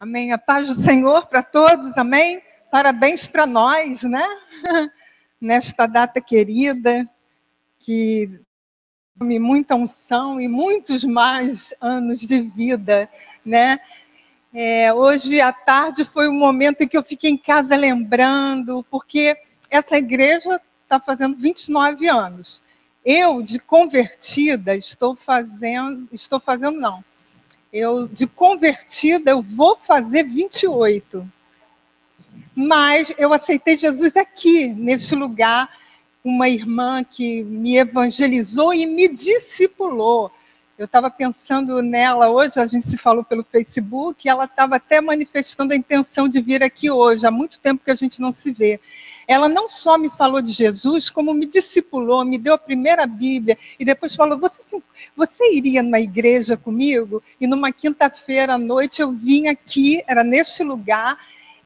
Amém. A paz do Senhor para todos, amém? Parabéns para nós, né? Nesta data querida, que me muita unção e muitos mais anos de vida, né? Hoje à tarde foi um momento em que eu fiquei em casa lembrando, porque essa igreja está fazendo 29 anos. Eu, de convertida, de convertida, eu vou fazer 28. Mas eu aceitei Jesus aqui, nesse lugar, uma irmã que me evangelizou e me discipulou. Eu estava pensando nela hoje, a gente se falou pelo Facebook, e ela estava até manifestando a intenção de vir aqui hoje, há muito tempo que a gente não se vê. Ela não só me falou de Jesus, como me discipulou, me deu a primeira Bíblia, e depois falou, você iria numa igreja comigo? E numa quinta-feira à noite eu vim aqui, era neste lugar,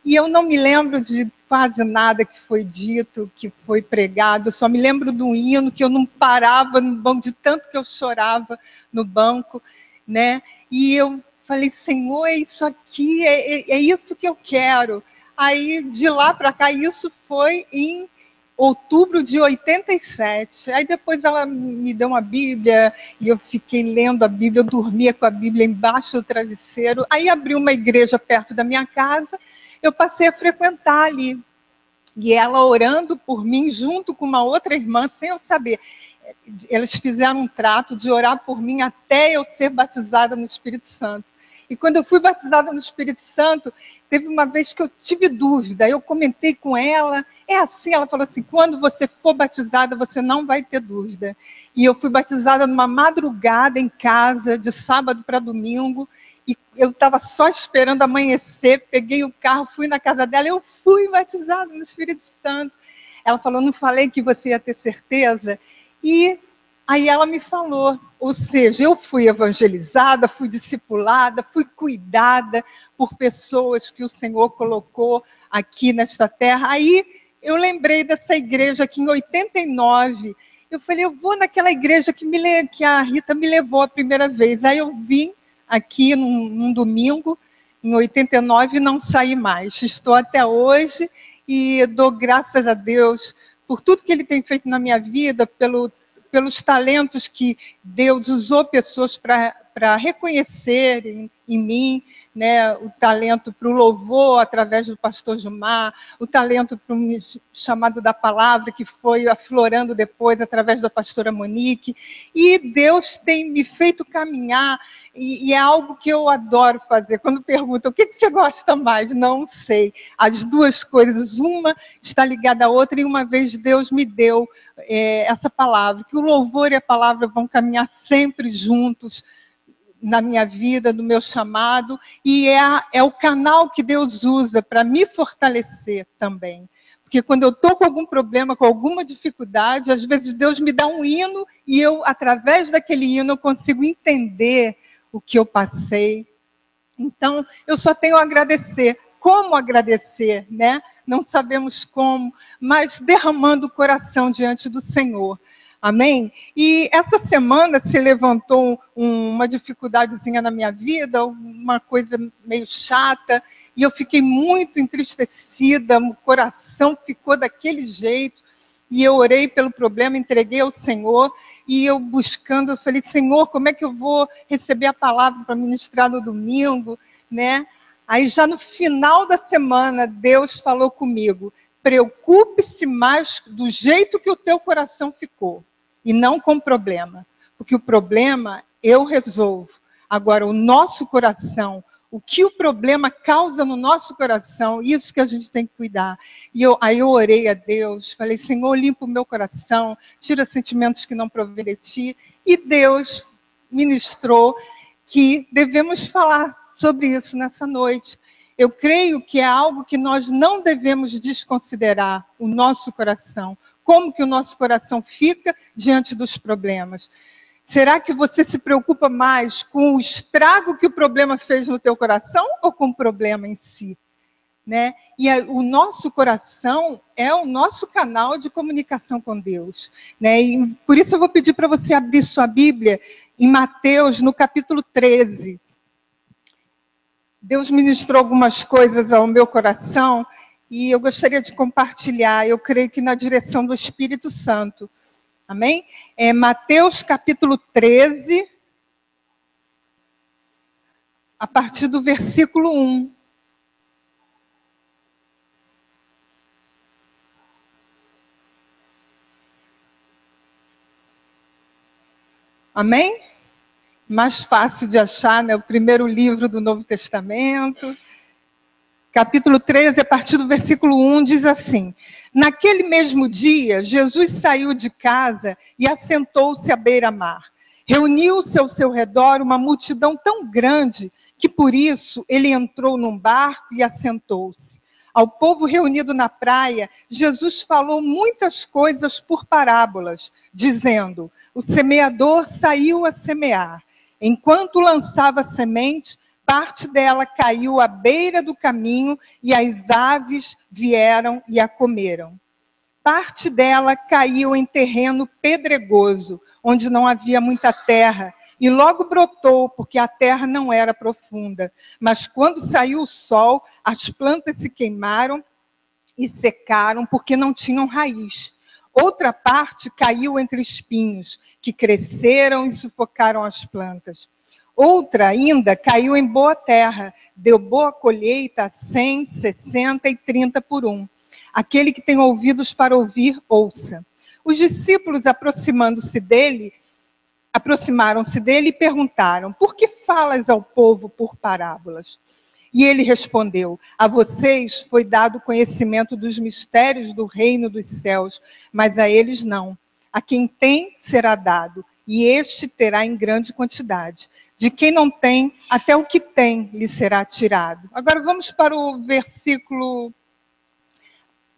e eu não me lembro de quase nada que foi dito, que foi pregado, só me lembro do hino, que eu não parava no banco, de tanto que eu chorava no banco, né? E eu falei, Senhor, é isso aqui, é isso que eu quero. Aí, de lá para cá, isso foi em outubro de 87. Aí depois ela me deu uma Bíblia, e eu fiquei lendo a Bíblia, eu dormia com a Bíblia embaixo do travesseiro. Aí abriu uma igreja perto da minha casa, eu passei a frequentar ali. E ela orando por mim, junto com uma outra irmã, sem eu saber. Eles fizeram um trato de orar por mim até eu ser batizada no Espírito Santo. E quando eu fui batizada no Espírito Santo, teve uma vez que eu tive dúvida. Eu comentei com ela, é assim, ela falou assim, quando você for batizada, você não vai ter dúvida. E eu fui batizada numa madrugada em casa, de sábado para domingo, e eu estava só esperando amanhecer, peguei o carro, fui na casa dela, eu fui batizada no Espírito Santo. Ela falou, não falei que você ia ter certeza? E aí ela me falou, ou seja, eu fui evangelizada, fui discipulada, fui cuidada por pessoas que o Senhor colocou aqui nesta terra. Aí eu lembrei dessa igreja aqui em 89, eu falei, eu vou naquela igreja que a Rita me levou a primeira vez. Aí eu vim aqui num domingo, em 89, e não saí mais. Estou até hoje e dou graças a Deus por tudo que Ele tem feito na minha vida, pelos talentos que Deus usou pessoas para reconhecerem em mim, né, o talento para o louvor, através do pastor Gilmar, o talento para o chamado da palavra, que foi aflorando depois, através da pastora Monique. E Deus tem me feito caminhar, e é algo que eu adoro fazer. Quando perguntam, o que você gosta mais? Não sei. As duas coisas, uma está ligada à outra, e uma vez Deus me deu essa palavra, que o louvor e a palavra vão caminhar sempre juntos, na minha vida, no meu chamado, e é o canal que Deus usa para me fortalecer também. Porque quando eu estou com algum problema, com alguma dificuldade, às vezes Deus me dá um hino, e eu, através daquele hino, eu consigo entender o que eu passei. Então, eu só tenho a agradecer. Como agradecer, né? Não sabemos como, mas derramando o coração diante do Senhor. Amém? E essa semana se levantou uma dificuldadezinha na minha vida, uma coisa meio chata, e eu fiquei muito entristecida, o coração ficou daquele jeito, e eu orei pelo problema, entreguei ao Senhor, e eu buscando, eu falei, Senhor, como é que eu vou receber a palavra para ministrar no domingo, né? Aí já no final da semana, Deus falou comigo, preocupe-se mais do jeito que o teu coração ficou, e não com o problema, porque o problema eu resolvo. Agora, o nosso coração, o que o problema causa no nosso coração, isso que a gente tem que cuidar. E aí eu orei a Deus, falei, Senhor, limpa o meu coração, tira sentimentos que não provêm de ti, e Deus ministrou que devemos falar sobre isso nessa noite. Eu creio que é algo que nós não devemos desconsiderar, o nosso coração. Como que o nosso coração fica diante dos problemas? Será que você se preocupa mais com o estrago que o problema fez no teu coração ou com o problema em si? Né? E o nosso coração é o nosso canal de comunicação com Deus. Né? E por isso eu vou pedir para você abrir sua Bíblia em Mateus, no capítulo 13. Deus ministrou algumas coisas ao meu coração e eu gostaria de compartilhar, eu creio que na direção do Espírito Santo. Amém? É Mateus capítulo 13, a partir do versículo 1. Amém? Mais fácil de achar, né? O primeiro livro do Novo Testamento. Capítulo 13, a partir do versículo 1, diz assim: Naquele mesmo dia, Jesus saiu de casa e assentou-se à beira-mar. Reuniu-se ao seu redor uma multidão tão grande que, por isso, ele entrou num barco e assentou-se. Ao povo reunido na praia, Jesus falou muitas coisas por parábolas, dizendo: O semeador saiu a semear. Enquanto lançava a semente, parte dela caiu à beira do caminho e as aves vieram e a comeram. Parte dela caiu em terreno pedregoso, onde não havia muita terra, e logo brotou, porque a terra não era profunda. Mas quando saiu o sol, as plantas se queimaram e secaram, porque não tinham raiz. Outra parte caiu entre espinhos, que cresceram e sufocaram as plantas. Outra ainda caiu em boa terra, deu boa colheita a 100, 60 e 30 por 1. Aquele que tem ouvidos para ouvir, ouça. Os discípulos, aproximaram-se dele e perguntaram: Por que falas ao povo por parábolas? E ele respondeu: A vocês foi dado conhecimento dos mistérios do reino dos céus, mas a eles não. A quem tem, será dado, e este terá em grande quantidade. De quem não tem, até o que tem lhe será tirado. Agora vamos para o versículo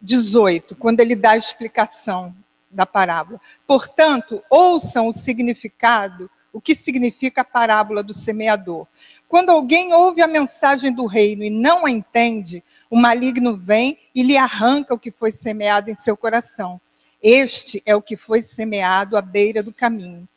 18, quando ele dá a explicação da parábola. Portanto, ouçam o significado, o que significa a parábola do semeador. Quando alguém ouve a mensagem do reino e não a entende, o maligno vem e lhe arranca o que foi semeado em seu coração. Este é o que foi semeado à beira do caminho.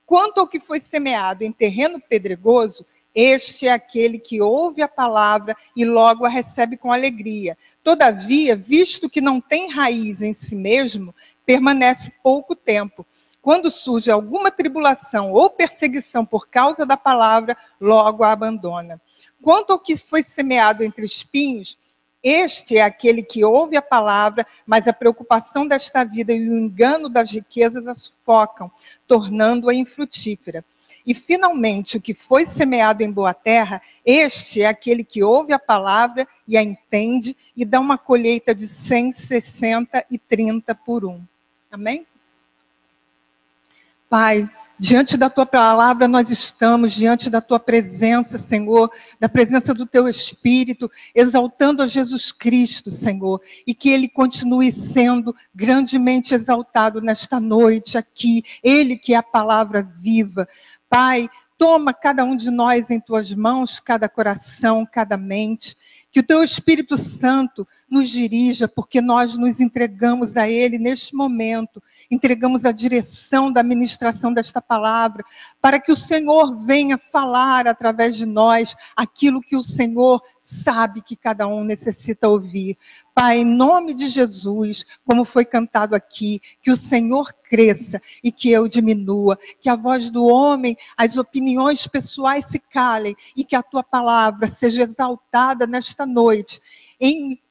Quanto ao que foi semeado em terreno pedregoso, este é aquele que ouve a palavra e logo a recebe com alegria. Todavia, visto que não tem raiz em si mesmo, permanece pouco tempo. Quando surge alguma tribulação ou perseguição por causa da palavra, logo a abandona. Quanto ao que foi semeado entre espinhos, este é aquele que ouve a palavra, mas a preocupação desta vida e o engano das riquezas a sufocam, tornando-a infrutífera. E, finalmente, o que foi semeado em boa terra, este é aquele que ouve a palavra e a entende e dá uma colheita de 100, 60 e 30 por 1. Amém? Pai, diante da Tua palavra nós estamos, diante da Tua presença, Senhor, da presença do Teu Espírito, exaltando a Jesus Cristo, Senhor, e que Ele continue sendo grandemente exaltado nesta noite aqui, Ele que é a palavra viva. Pai, toma cada um de nós em Tuas mãos, cada coração, cada mente, que o Teu Espírito Santo nos dirija, porque nós nos entregamos a Ele neste momento, entregamos a direção da ministração desta palavra, para que o Senhor venha falar através de nós aquilo que o Senhor sabe que cada um necessita ouvir. Pai, em nome de Jesus, como foi cantado aqui, que o Senhor cresça e que eu diminua, que a voz do homem, as opiniões pessoais se calem e que a Tua palavra seja exaltada nesta noite,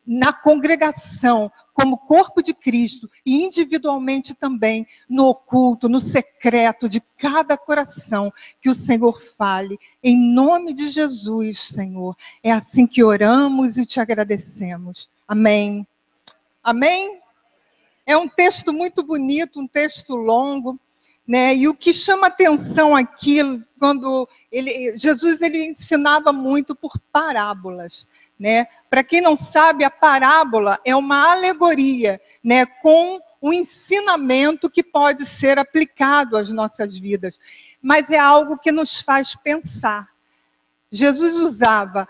na congregação, como corpo de Cristo e individualmente também no oculto, no secreto de cada coração, que o Senhor fale. Em nome de Jesus, Senhor. É assim que oramos e te agradecemos. Amém. Amém? É um texto muito bonito, um texto longo, né? E o que chama atenção aqui, quando Jesus ensinava muito por parábolas, né? Para quem não sabe, a parábola é uma alegoria, né? Com um ensinamento que pode ser aplicado às nossas vidas, mas é algo que nos faz pensar. Jesus usava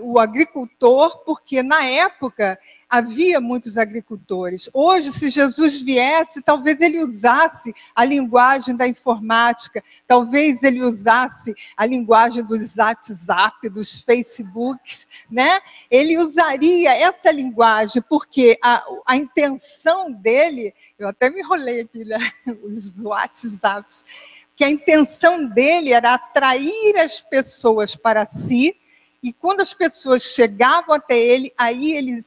o agricultor porque, na época, havia muitos agricultores. Hoje, se Jesus viesse, talvez ele usasse a linguagem da informática, talvez ele usasse a linguagem dos WhatsApp, dos Facebooks, né? Ele usaria essa linguagem, porque a intenção dele, eu até me enrolei aqui, né? Os WhatsApps, que a intenção dele era atrair as pessoas para si, e quando as pessoas chegavam até ele, aí eles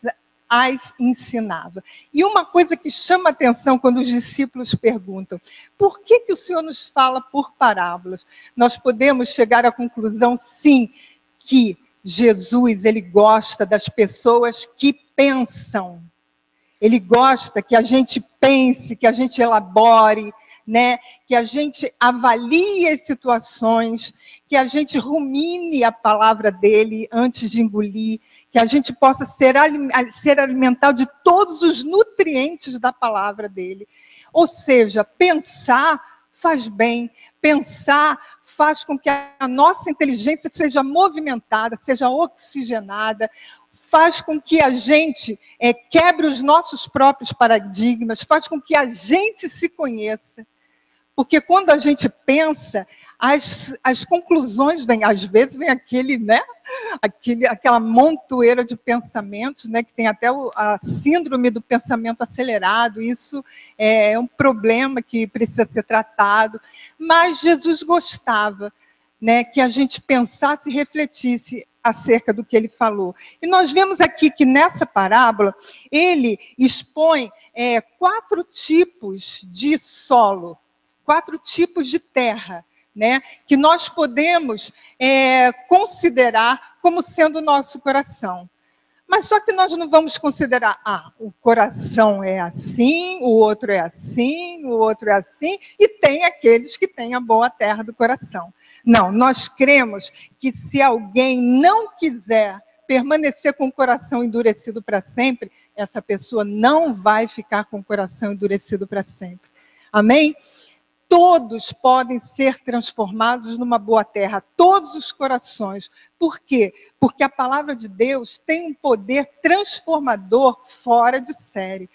as ensinava. E uma coisa que chama atenção quando os discípulos perguntam: por que o Senhor nos fala por parábolas? Nós podemos chegar à conclusão, sim, que Jesus, ele gosta das pessoas que pensam. Ele gosta que a gente pense, que a gente elabore, né? Que a gente avalie as situações, que a gente rumine a palavra dele antes de engolir, que a gente possa ser alimentado de todos os nutrientes da palavra dele. Ou seja, pensar faz bem, pensar faz com que a nossa inteligência seja movimentada, seja oxigenada, faz com que a gente quebre os nossos próprios paradigmas, faz com que a gente se conheça. Porque quando a gente pensa, as conclusões vêm, às vezes vem aquela montoeira de pensamentos, né, que tem até a síndrome do pensamento acelerado. Isso é um problema que precisa ser tratado. Mas Jesus gostava, né, que a gente pensasse e refletisse acerca do que ele falou. E nós vemos aqui que nessa parábola, ele expõe 4 tipos de solo, 4 tipos de terra, né, que nós podemos considerar como sendo o nosso coração. Mas só que nós não vamos considerar, o coração é assim, o outro é assim, o outro é assim, e tem aqueles que têm a boa terra do coração. Não, nós cremos que se alguém não quiser permanecer com o coração endurecido para sempre, essa pessoa não vai ficar com o coração endurecido para sempre. Amém? Todos podem ser transformados numa boa terra, todos os corações. Por quê? Porque a palavra de Deus tem um poder transformador fora de série.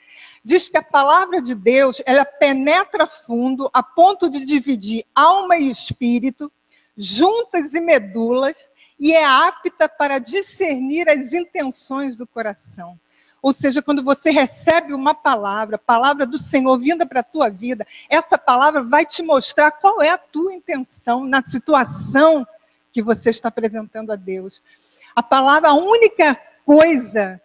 Diz que a palavra de Deus, ela penetra fundo a ponto de dividir alma e espírito, juntas e medulas, e é apta para discernir as intenções do coração. Ou seja, quando você recebe uma palavra, palavra do Senhor vinda para a tua vida, essa palavra vai te mostrar qual é a tua intenção na situação que você está apresentando a Deus. A palavra, a única coisa,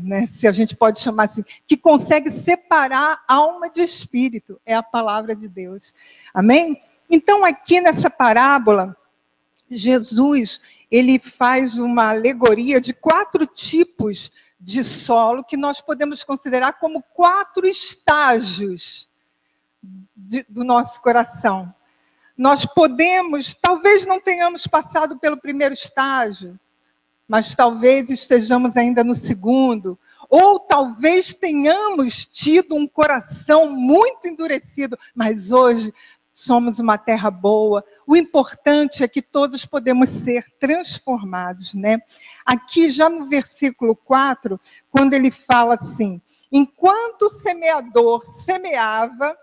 né, se a gente pode chamar assim, que consegue separar alma de espírito, é a palavra de Deus. Amém? Então, aqui nessa parábola, Jesus, ele faz uma alegoria de 4 tipos de solo que nós podemos considerar como 4 estágios do nosso coração. Nós podemos, talvez não tenhamos passado pelo primeiro estágio, mas talvez estejamos ainda no segundo, ou talvez tenhamos tido um coração muito endurecido, mas hoje somos uma terra boa. O importante é que todos podemos ser transformados, né? Aqui, já no versículo 4, quando ele fala assim: enquanto o semeador semeava,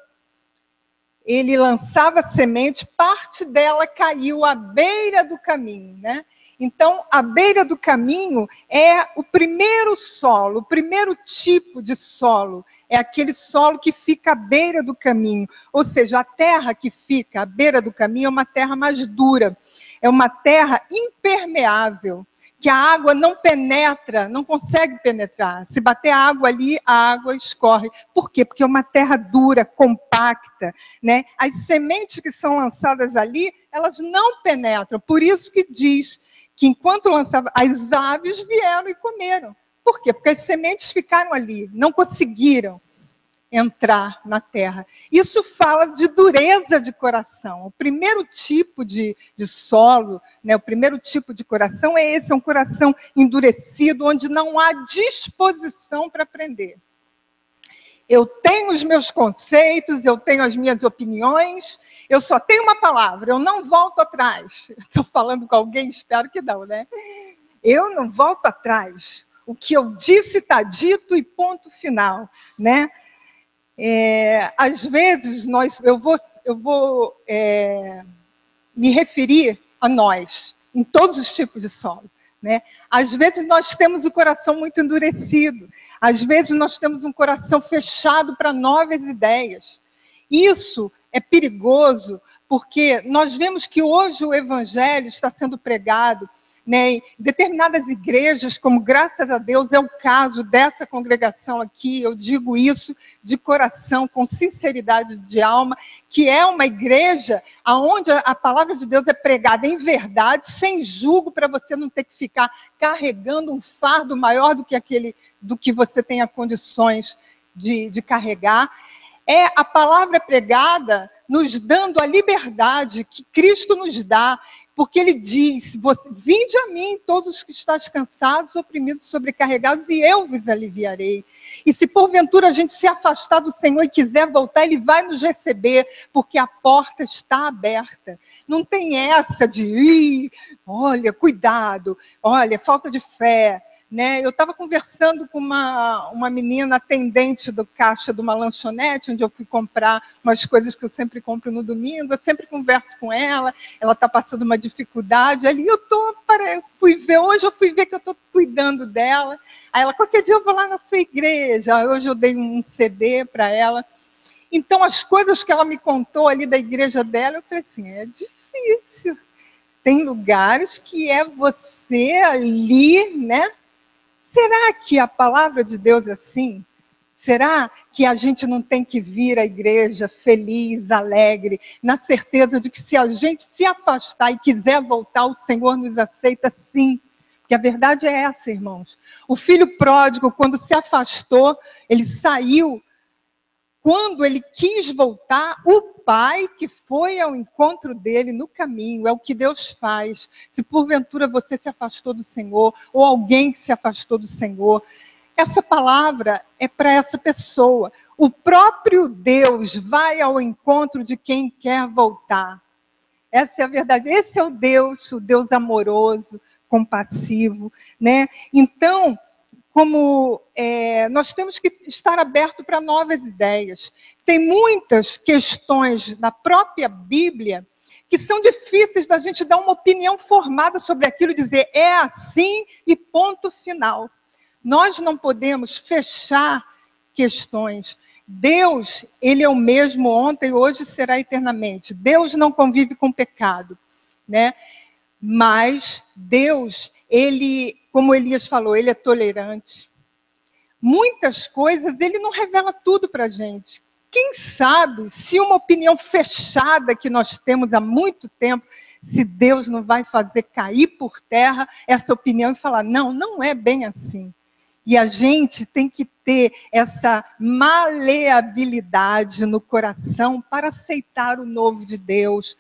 ele lançava semente, parte dela caiu à beira do caminho, né? Então, a beira do caminho é o primeiro solo, o primeiro tipo de solo. É aquele solo que fica à beira do caminho. Ou seja, a terra que fica à beira do caminho é uma terra mais dura. É uma terra impermeável, que a água não penetra, não consegue penetrar. Se bater a água ali, a água escorre. Por quê? Porque é uma terra dura, compacta, né? As sementes que são lançadas ali, elas não penetram. Por isso que diz que enquanto lançava, as aves vieram e comeram. Por quê? Porque as sementes ficaram ali, não conseguiram entrar na terra. Isso fala de dureza de coração. O primeiro tipo de solo, né, o primeiro tipo de coração é esse, é um coração endurecido, onde não há disposição para aprender. Eu tenho os meus conceitos, eu tenho as minhas opiniões, eu só tenho uma palavra, eu não volto atrás. Estou falando com alguém, espero que não, né? Eu não volto atrás. O que eu disse está dito e ponto final, né? Às vezes, eu vou me referir a nós, em todos os tipos de solo. Né? Às vezes nós temos o coração muito endurecido, às vezes nós temos um coração fechado para novas ideias. Isso é perigoso, porque nós vemos que hoje o evangelho está sendo pregado, né, em determinadas igrejas, como graças a Deus é o caso dessa congregação aqui, eu digo isso de coração, com sinceridade de alma, que é uma igreja onde a palavra de Deus é pregada em verdade, sem julgo, para você não ter que ficar carregando um fardo maior do que você tenha condições de carregar. A palavra pregada nos dando a liberdade que Cristo nos dá, porque ele diz, vinde a mim todos os que estáis cansados, oprimidos, sobrecarregados, e eu vos aliviarei. E se porventura a gente se afastar do Senhor e quiser voltar, ele vai nos receber, porque a porta está aberta. Não tem essa de, olha, cuidado, olha, falta de fé. Né? Eu estava conversando com uma menina atendente do caixa de uma lanchonete, onde eu fui comprar umas coisas que eu sempre compro no domingo, eu sempre converso com ela está passando uma dificuldade, ali hoje eu fui ver que eu estou cuidando dela, aí ela, qualquer dia eu vou lá na sua igreja, hoje eu dei um CD para ela, então as coisas que ela me contou ali da igreja dela, eu falei assim, é difícil, tem lugares que é você ali, né? Será que a palavra de Deus é assim? Será que a gente não tem que vir à igreja feliz, alegre, na certeza de que se a gente se afastar e quiser voltar, o Senhor nos aceita sim? Porque a verdade é essa, irmãos. O filho pródigo, quando se afastou, ele saiu. Quando ele quis voltar, o pai que foi ao encontro dele no caminho, é o que Deus faz. Se porventura você se afastou do Senhor, ou alguém que se afastou do Senhor, essa palavra é para essa pessoa. O próprio Deus vai ao encontro de quem quer voltar. Essa é a verdade. Esse é o Deus amoroso, compassivo, né? Então, nós temos que estar abertos para novas ideias. Tem muitas questões na própria Bíblia que são difíceis da gente dar uma opinião formada sobre aquilo e dizer é assim e ponto final. Nós não podemos fechar questões. Deus, ele é o mesmo ontem, hoje será eternamente. Deus não convive com pecado, né? Mas Deus, ele, como Elias falou, ele é tolerante. Muitas coisas, ele não revela tudo para a gente. Quem sabe, se uma opinião fechada que nós temos há muito tempo, se Deus não vai fazer cair por terra essa opinião e falar, não, não é bem assim. E a gente tem que ter essa maleabilidade no coração para aceitar o novo de Deus,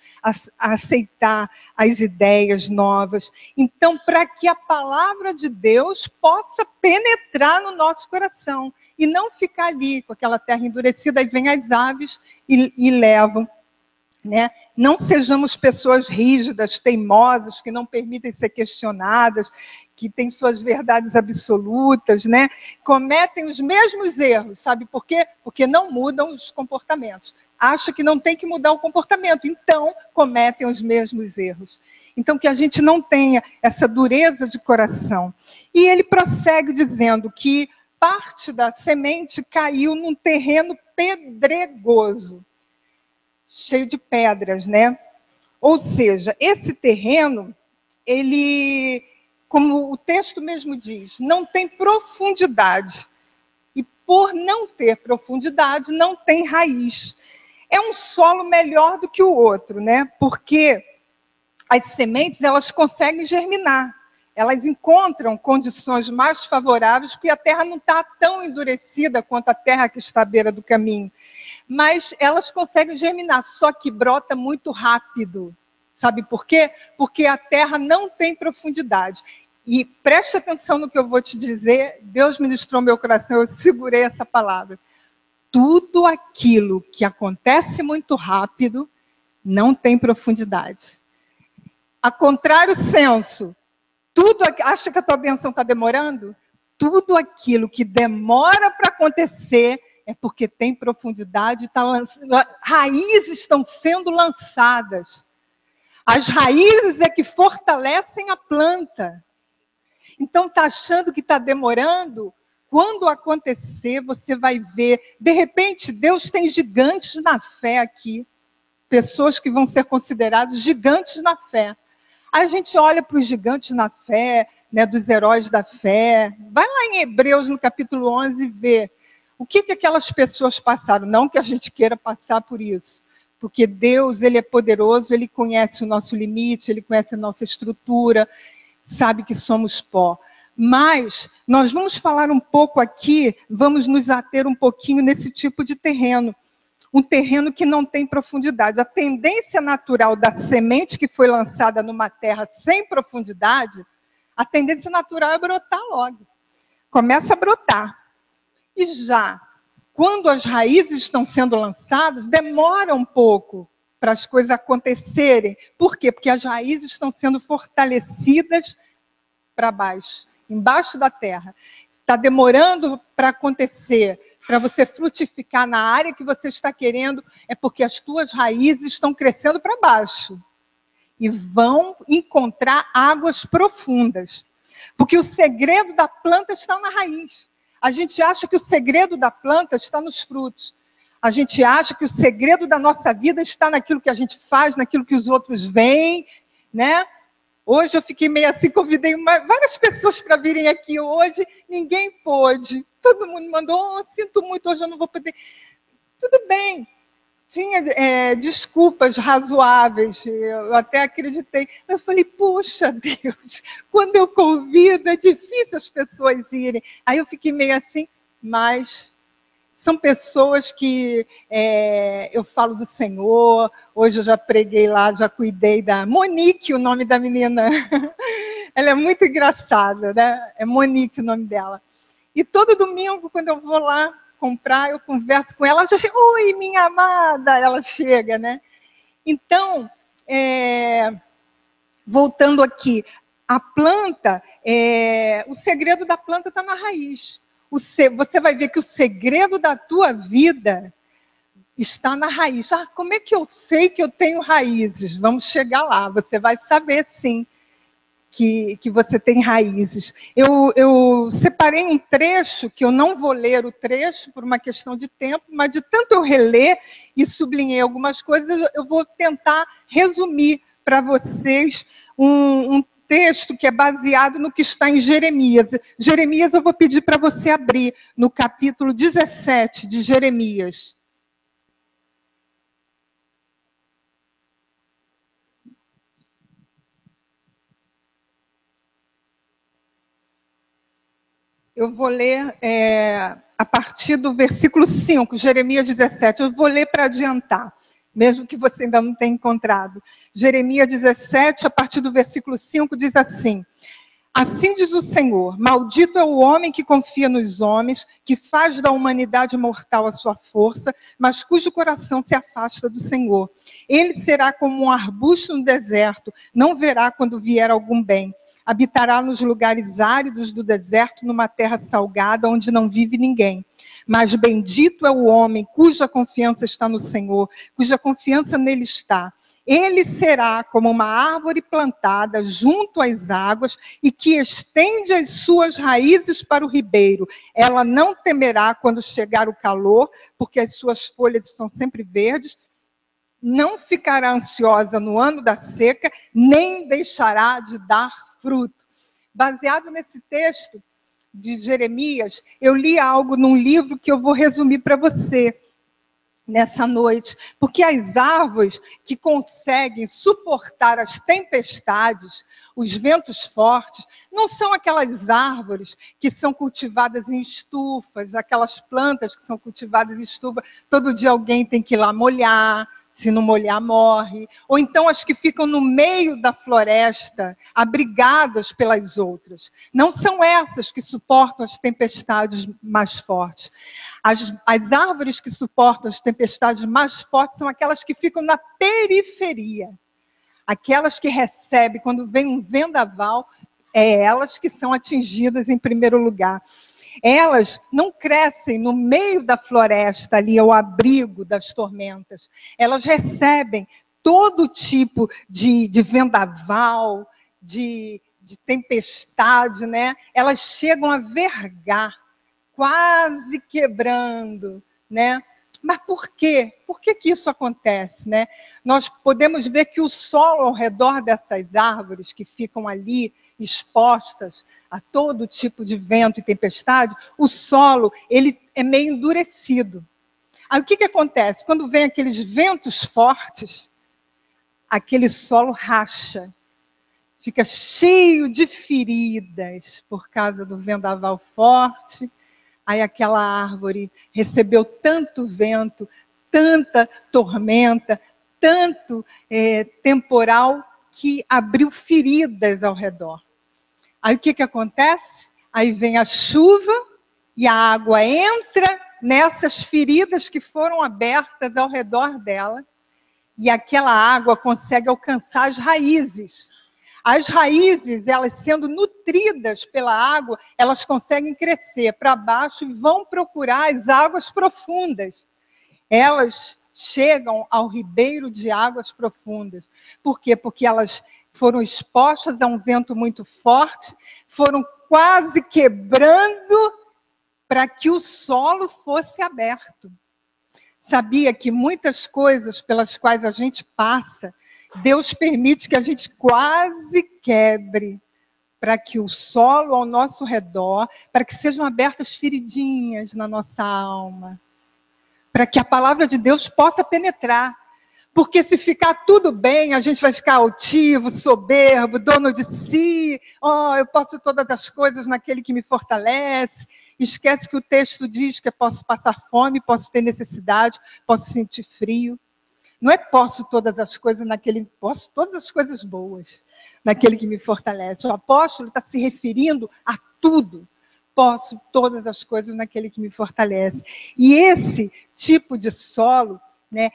aceitar as ideias novas. Então, para que a palavra de Deus possa penetrar no nosso coração e não ficar ali com aquela terra endurecida, aí vem as aves e levam. Né? Não sejamos pessoas rígidas, teimosas, que não permitem ser questionadas, que têm suas verdades absolutas, né? Cometem os mesmos erros, sabe por quê? Porque não mudam os comportamentos. Acha que não tem que mudar o comportamento, então cometem os mesmos erros. Então que a gente não tenha essa dureza de coração. E ele prossegue dizendo que parte da semente caiu num terreno pedregoso, cheio de pedras, né? Ou seja, esse terreno, ele, como o texto mesmo diz, não tem profundidade. E por não ter profundidade, não tem raiz. É um solo melhor do que o outro, né? Porque as sementes, elas conseguem germinar. Elas encontram condições mais favoráveis, porque a terra não está tão endurecida quanto a terra que está à beira do caminho. Mas elas conseguem germinar, só que brota muito rápido. Sabe por quê? Porque a terra não tem profundidade. E preste atenção no que eu vou te dizer, Deus ministrou meu coração, eu segurei essa palavra. tudo aquilo que acontece muito rápido não tem profundidade. A contrário senso, acha que a tua bênção está demorando? Tudo aquilo que demora para acontecer é porque tem profundidade, raízes estão sendo lançadas. As raízes é que fortalecem a planta. Então, está achando que está demorando? Quando acontecer, você vai ver. De repente, Deus tem gigantes na fé aqui. Pessoas que vão ser considerados gigantes na fé. Aí a gente olha para os gigantes na fé, né, dos heróis da fé. Vai lá em Hebreus, no capítulo 11, e vê o que aquelas pessoas passaram. Não que a gente queira passar por isso. Porque Deus, Ele é poderoso, Ele conhece o nosso limite, Ele conhece a nossa estrutura, sabe que somos pó. Mas nós vamos falar um pouco aqui, vamos nos ater um pouquinho nesse tipo de terreno. Um terreno que não tem profundidade. A tendência natural da semente que foi lançada numa terra sem profundidade, a tendência natural é brotar logo. Começa a brotar. E já, quando as raízes estão sendo lançadas, demora um pouco para as coisas acontecerem. Por quê? Porque as raízes estão sendo fortalecidas para baixo, embaixo da terra. Está demorando para acontecer, para você frutificar na área que você está querendo, é porque as tuas raízes estão crescendo para baixo. E vão encontrar águas profundas. Porque o segredo da planta está na raiz. A gente acha que o segredo da planta está nos frutos. A gente acha que o segredo da nossa vida está naquilo que a gente faz, naquilo que os outros veem, né? Hoje eu fiquei meio assim, convidei várias pessoas para virem aqui hoje, ninguém pôde. Todo mundo mandou, sinto muito, hoje eu não vou poder. Tudo bem. Tinha desculpas razoáveis, eu até acreditei. Eu falei, puxa Deus, quando eu convido é difícil as pessoas irem. Aí eu fiquei meio assim, mas são pessoas que eu falo do Senhor, hoje eu já preguei lá, já cuidei da Monique, o nome da menina. Ela é muito engraçada, né? É Monique o nome dela. E todo domingo, quando eu vou lá comprar, eu converso com ela, já chega, oi, minha amada, ela chega, né? Então, voltando aqui, a planta, o segredo da planta está na raiz. Você vai ver que o segredo da tua vida está na raiz. Ah, como é que eu sei que eu tenho raízes? Vamos chegar lá, você vai saber sim. Que você tem raízes. Eu separei um trecho, que eu não vou ler o trecho por uma questão de tempo, mas de tanto eu reler e sublinhei algumas coisas, eu vou tentar resumir para vocês um texto que é baseado no que está em Jeremias. Jeremias, eu vou pedir para você abrir no capítulo 17 de Jeremias. Eu vou ler a partir do versículo 5, Jeremias 17. Eu vou ler para adiantar, mesmo que você ainda não tenha encontrado. Jeremias 17, a partir do versículo 5, diz assim: assim diz o Senhor, maldito é o homem que confia nos homens, que faz da humanidade mortal a sua força, mas cujo coração se afasta do Senhor. Ele será como um arbusto no deserto, não verá quando vier algum bem. Habitará nos lugares áridos do deserto, numa terra salgada, onde não vive ninguém. Mas bendito é o homem cuja confiança está no Senhor, cuja confiança nele está. Ele será como uma árvore plantada junto às águas e que estende as suas raízes para o ribeiro. Ela não temerá quando chegar o calor, porque as suas folhas estão sempre verdes. Não ficará ansiosa no ano da seca, nem deixará de dar fruto. Baseado nesse texto de Jeremias, eu li algo num livro que eu vou resumir para você nessa noite. Porque as árvores que conseguem suportar as tempestades, os ventos fortes, não são aquelas árvores que são cultivadas em estufas, aquelas plantas que são cultivadas em estufa, todo dia alguém tem que ir lá molhar, se não molhar, morre. Ou então as que ficam no meio da floresta, abrigadas pelas outras. Não são essas que suportam as tempestades mais fortes. As árvores que suportam as tempestades mais fortes são aquelas que ficam na periferia. Aquelas que recebem, quando vem um vendaval, é elas que são atingidas em primeiro lugar. Elas não crescem no meio da floresta, ali ao abrigo das tormentas. Elas recebem todo tipo de vendaval, de tempestade, né? Elas chegam a vergar, quase quebrando, né? Mas por quê? Por que isso acontece, né? Nós podemos ver que o solo ao redor dessas árvores que ficam ali expostas a todo tipo de vento e tempestade, o solo ele é meio endurecido. Aí o que acontece? Quando vem aqueles ventos fortes, aquele solo racha, fica cheio de feridas por causa do vendaval forte. Aí aquela árvore recebeu tanto vento, tanta tormenta, tanto temporal, que abriu feridas ao redor. Aí o que acontece? Aí vem a chuva e a água entra nessas feridas que foram abertas ao redor dela, e aquela água consegue alcançar as raízes. As raízes, elas sendo nutridas pela água, elas conseguem crescer para baixo e vão procurar as águas profundas. Elas chegam ao ribeiro de águas profundas. Por quê? Porque elas foram expostas a um vento muito forte, foram quase quebrando para que o solo fosse aberto. Sabia que muitas coisas pelas quais a gente passa, Deus permite que a gente quase quebre, para que o solo ao nosso redor, para que sejam abertas feridinhas na nossa alma, para que a palavra de Deus possa penetrar. Porque se ficar tudo bem, a gente vai ficar altivo, soberbo, dono de si. Oh, eu posso todas as coisas naquele que me fortalece. Esquece que o texto diz que eu posso passar fome, posso ter necessidade, posso sentir frio. Não é posso todas as coisas naquele... Posso todas as coisas boas naquele que me fortalece. O apóstolo está se referindo a tudo. Posso todas as coisas naquele que me fortalece. E esse tipo de solo...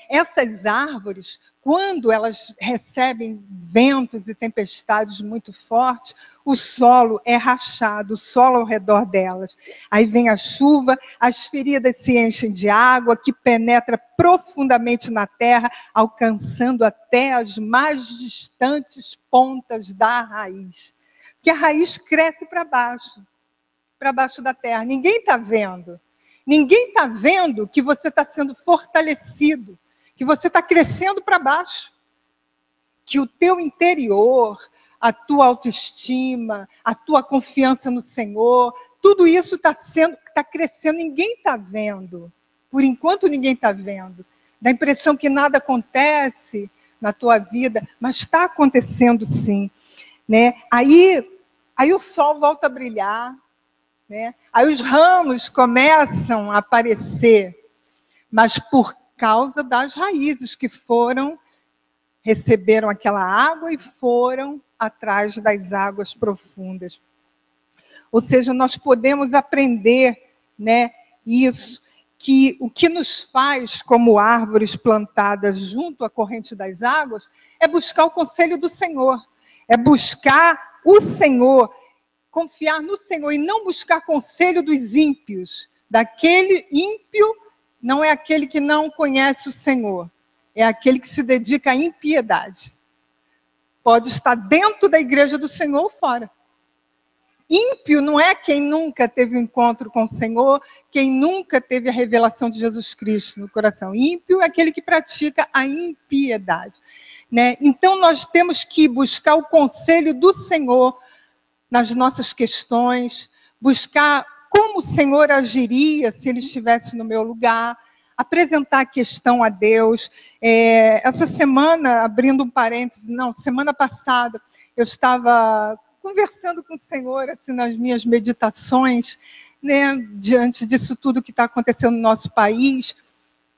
essas árvores, quando elas recebem ventos e tempestades muito fortes, o solo é rachado, o solo ao redor delas. Aí vem a chuva, as feridas se enchem de água, que penetra profundamente na terra, alcançando até as mais distantes pontas da raiz. Porque a raiz cresce para baixo da terra. Ninguém está vendo. Ninguém está vendo que você está sendo fortalecido, que você está crescendo para baixo, que o teu interior, a tua autoestima, a tua confiança no Senhor, tudo isso está crescendo, ninguém está vendo. Por enquanto ninguém está vendo. Dá a impressão que nada acontece na tua vida, mas está acontecendo sim. Aí o sol volta a brilhar. Aí os ramos começam a aparecer, mas por causa das raízes que receberam aquela água e foram atrás das águas profundas. Ou seja, nós podemos aprender, isso, que o que nos faz como árvores plantadas junto à corrente das águas é buscar o conselho do Senhor, é buscar o Senhor, confiar no Senhor e não buscar conselho dos ímpios. Daquele ímpio não é aquele que não conhece o Senhor, é aquele que se dedica à impiedade. Pode estar dentro da igreja do Senhor ou fora. Ímpio não é quem nunca teve um encontro com o Senhor, quem nunca teve a revelação de Jesus Cristo no coração. Ímpio é aquele que pratica a impiedade. Então nós temos que buscar o conselho do Senhor nas nossas questões, buscar como o Senhor agiria se Ele estivesse no meu lugar, apresentar a questão a Deus. Essa semana, abrindo um parêntese, semana passada, eu estava conversando com o Senhor, assim, nas minhas meditações, diante disso tudo que está acontecendo no nosso país,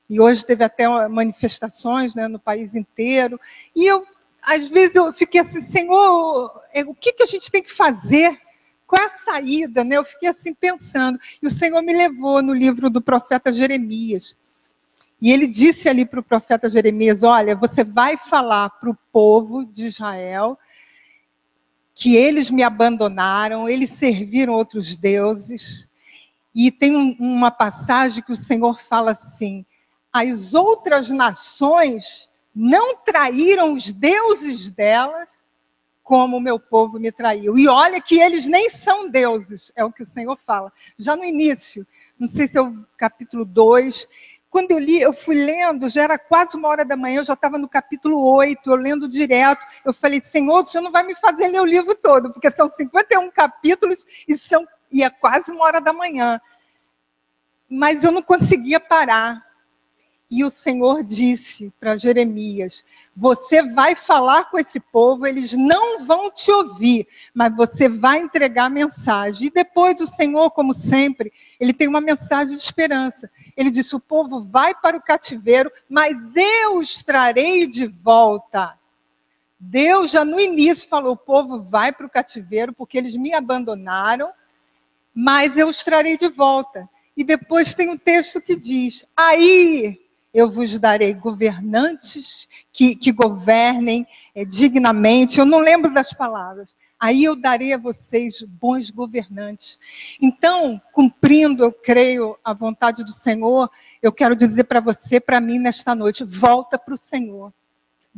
E hoje teve até manifestações, né, no país inteiro. E às vezes eu fiquei assim, Senhor, o que a gente tem que fazer? Qual é a saída? Né? Eu fiquei assim pensando. E o Senhor me levou no livro do profeta Jeremias. E ele disse ali para o profeta Jeremias, olha, você vai falar para o povo de Israel que eles me abandonaram, eles serviram outros deuses. E tem uma passagem que o Senhor fala assim, as outras nações não traíram os deuses delas como o meu povo me traiu. E olha que eles nem são deuses, é o que o Senhor fala. Já no início, não sei se é o capítulo 2, quando eu li, eu fui lendo, já era quase 1h da manhã, eu já estava no capítulo 8, eu lendo direto. Eu falei, Senhor, o Senhor não vai me fazer ler o livro todo, porque são 51 capítulos e é quase 1h da manhã. Mas eu não conseguia parar. E o Senhor disse para Jeremias, você vai falar com esse povo, eles não vão te ouvir, mas você vai entregar a mensagem. E depois o Senhor, como sempre, ele tem uma mensagem de esperança. Ele disse, o povo vai para o cativeiro, mas eu os trarei de volta. Deus já no início falou, o povo vai para o cativeiro porque eles me abandonaram, mas eu os trarei de volta. E depois tem um texto que diz, aí eu vos darei governantes que governem dignamente. Eu não lembro das palavras. Aí eu darei a vocês bons governantes. Então, cumprindo, eu creio, a vontade do Senhor, eu quero dizer para você, para mim, nesta noite, volta para o Senhor.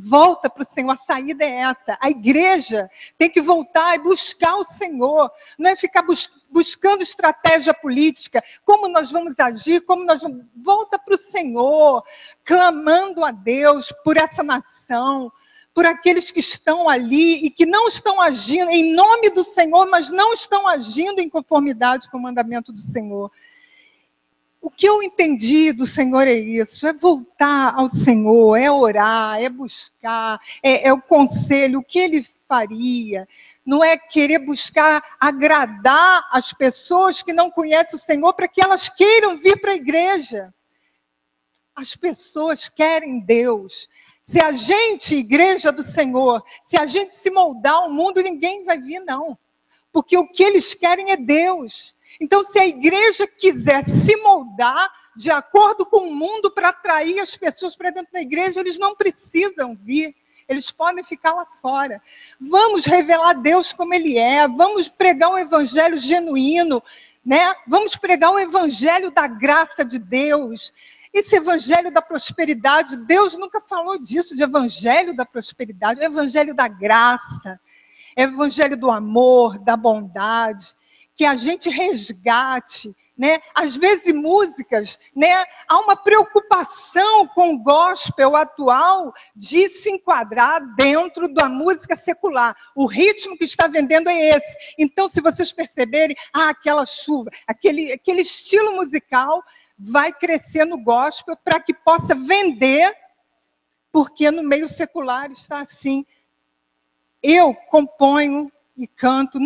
Volta para o Senhor, a saída é essa. A igreja tem que voltar e buscar o Senhor. Não é ficar buscando estratégia política, como nós vamos agir, como nós vamos... Volta para o Senhor, clamando a Deus por essa nação, por aqueles que estão ali e que não estão agindo em nome do Senhor, mas não estão agindo em conformidade com o mandamento do Senhor. O que eu entendi do Senhor é isso, é voltar ao Senhor, é orar, é buscar, é o conselho, o que Ele faria. Não é querer buscar agradar as pessoas que não conhecem o Senhor para que elas queiram vir para a igreja. As pessoas querem Deus. Se a gente, igreja do Senhor, se a gente se moldar ao mundo, ninguém vai vir, não. Porque o que eles querem é Deus. Então, se a igreja quiser se moldar de acordo com o mundo para atrair as pessoas para dentro da igreja, eles não precisam vir. Eles podem ficar lá fora. Vamos revelar Deus como Ele é. Vamos pregar um evangelho genuíno, né? Vamos pregar um evangelho da graça de Deus. Esse evangelho da prosperidade, Deus nunca falou disso, de evangelho da prosperidade. É o evangelho da graça. É o evangelho do amor, da bondade. Que a gente resgate, né? Às vezes músicas, né? Há uma preocupação com o gospel atual de se enquadrar dentro da música secular. O ritmo que está vendendo é esse. Então, se vocês perceberem, aquela chuva, aquele estilo musical vai crescer no gospel para que possa vender, porque no meio secular está assim. Eu componho e canto,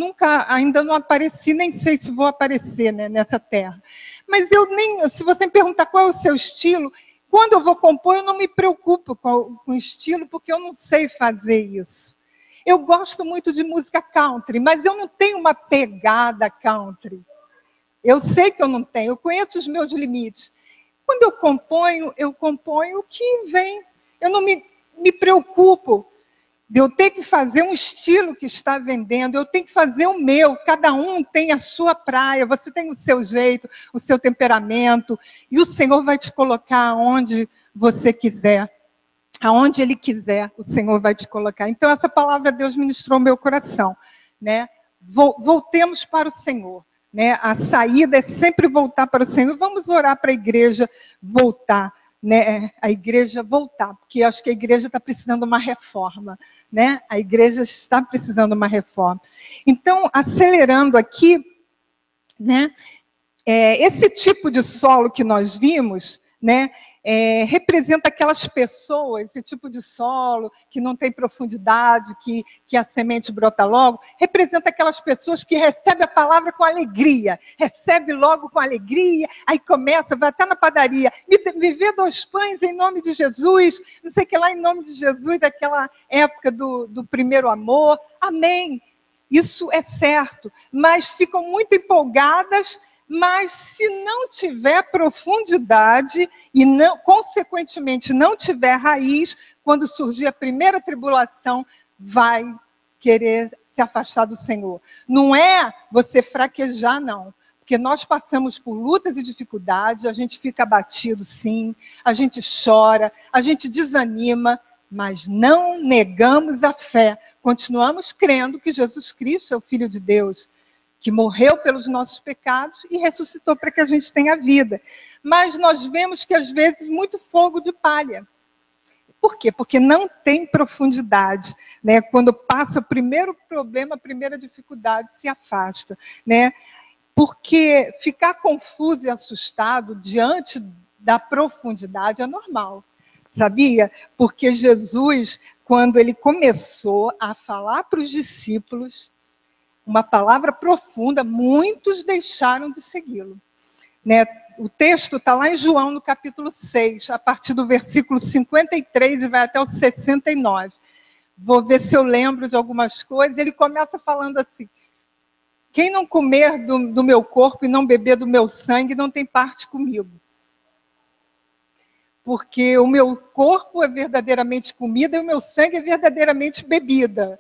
ainda não apareci, nem sei se vou aparecer, né, nessa terra. Mas se você me perguntar qual é o seu estilo, quando eu vou compor, eu não me preocupo com o estilo, porque eu não sei fazer isso. Eu gosto muito de música country, mas eu não tenho uma pegada country. Eu sei que eu não tenho, eu conheço os meus limites. Quando eu componho o que vem. Eu não me preocupo de eu ter que fazer um estilo que está vendendo, eu tenho que fazer o meu, cada um tem a sua praia, você tem o seu jeito, o seu temperamento, e o Senhor vai te colocar onde você quiser, aonde Ele quiser, o Senhor vai te colocar. Então, essa palavra Deus ministrou meu coração, né? Voltemos para o Senhor, né? A saída é sempre voltar para o Senhor. Vamos orar para a igreja voltar, né? A igreja voltar, porque eu acho que a igreja está precisando de uma reforma, né? A igreja está precisando de uma reforma. Então, acelerando aqui, né? Esse tipo de solo que nós vimos, né? representa aquelas pessoas, esse tipo de solo, que não tem profundidade, que a semente brota logo, representa aquelas pessoas que recebem a palavra com alegria, recebe logo com alegria, aí começa, vai até na padaria, me vê 2 pães em nome de Jesus, não sei o que lá, em nome de Jesus, daquela época do primeiro amor, amém. Isso é certo, mas ficam muito empolgadas, mas se não tiver profundidade e, não, consequentemente, não tiver raiz, quando surgir a primeira tribulação, vai querer se afastar do Senhor. Não é você fraquejar, não. Porque nós passamos por lutas e dificuldades, a gente fica abatido, sim, a gente chora, a gente desanima, mas não negamos a fé. Continuamos crendo que Jesus Cristo é o Filho de Deus, que morreu pelos nossos pecados e ressuscitou para que a gente tenha vida. Mas nós vemos que, às vezes, muito fogo de palha. Por quê? Porque não tem profundidade. Né? Quando passa o primeiro problema, a primeira dificuldade, se afasta. Né? Porque ficar confuso e assustado diante da profundidade é normal. Sabia? Porque Jesus, quando ele começou a falar para os discípulos, uma palavra profunda, muitos deixaram de segui-lo. Né? O texto está lá em João, no capítulo 6, a partir do versículo 53 e vai até o 69. Vou ver se eu lembro de algumas coisas. Ele começa falando assim: quem não comer do meu corpo e não beber do meu sangue não tem parte comigo. Porque o meu corpo é verdadeiramente comida e o meu sangue é verdadeiramente bebida.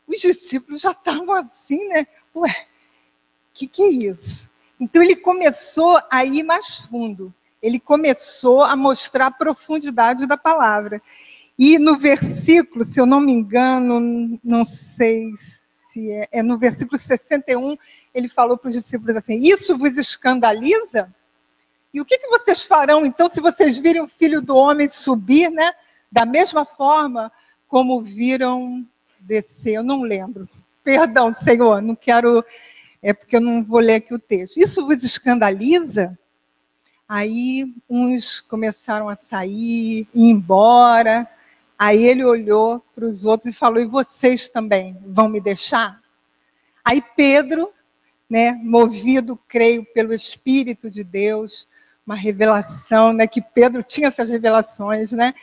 Os discípulos já estavam assim, né? Ué, o que é isso? Então ele começou a ir mais fundo. Ele começou a mostrar a profundidade da palavra. E no versículo, se eu não me engano, não sei se é no versículo 61, ele falou para os discípulos assim: isso vos escandaliza? E o que vocês farão, então, se vocês virem o Filho do Homem subir, né? Da mesma forma como viram descer? Eu não lembro. Perdão, Senhor, não quero... É porque eu não vou ler aqui o texto. Isso vos escandaliza? Aí uns começaram a sair, ir embora. Aí ele olhou para os outros e falou: e vocês também vão me deixar? Aí Pedro, né, movido, creio, pelo Espírito de Deus, uma revelação, né, que Pedro tinha essas revelações, né,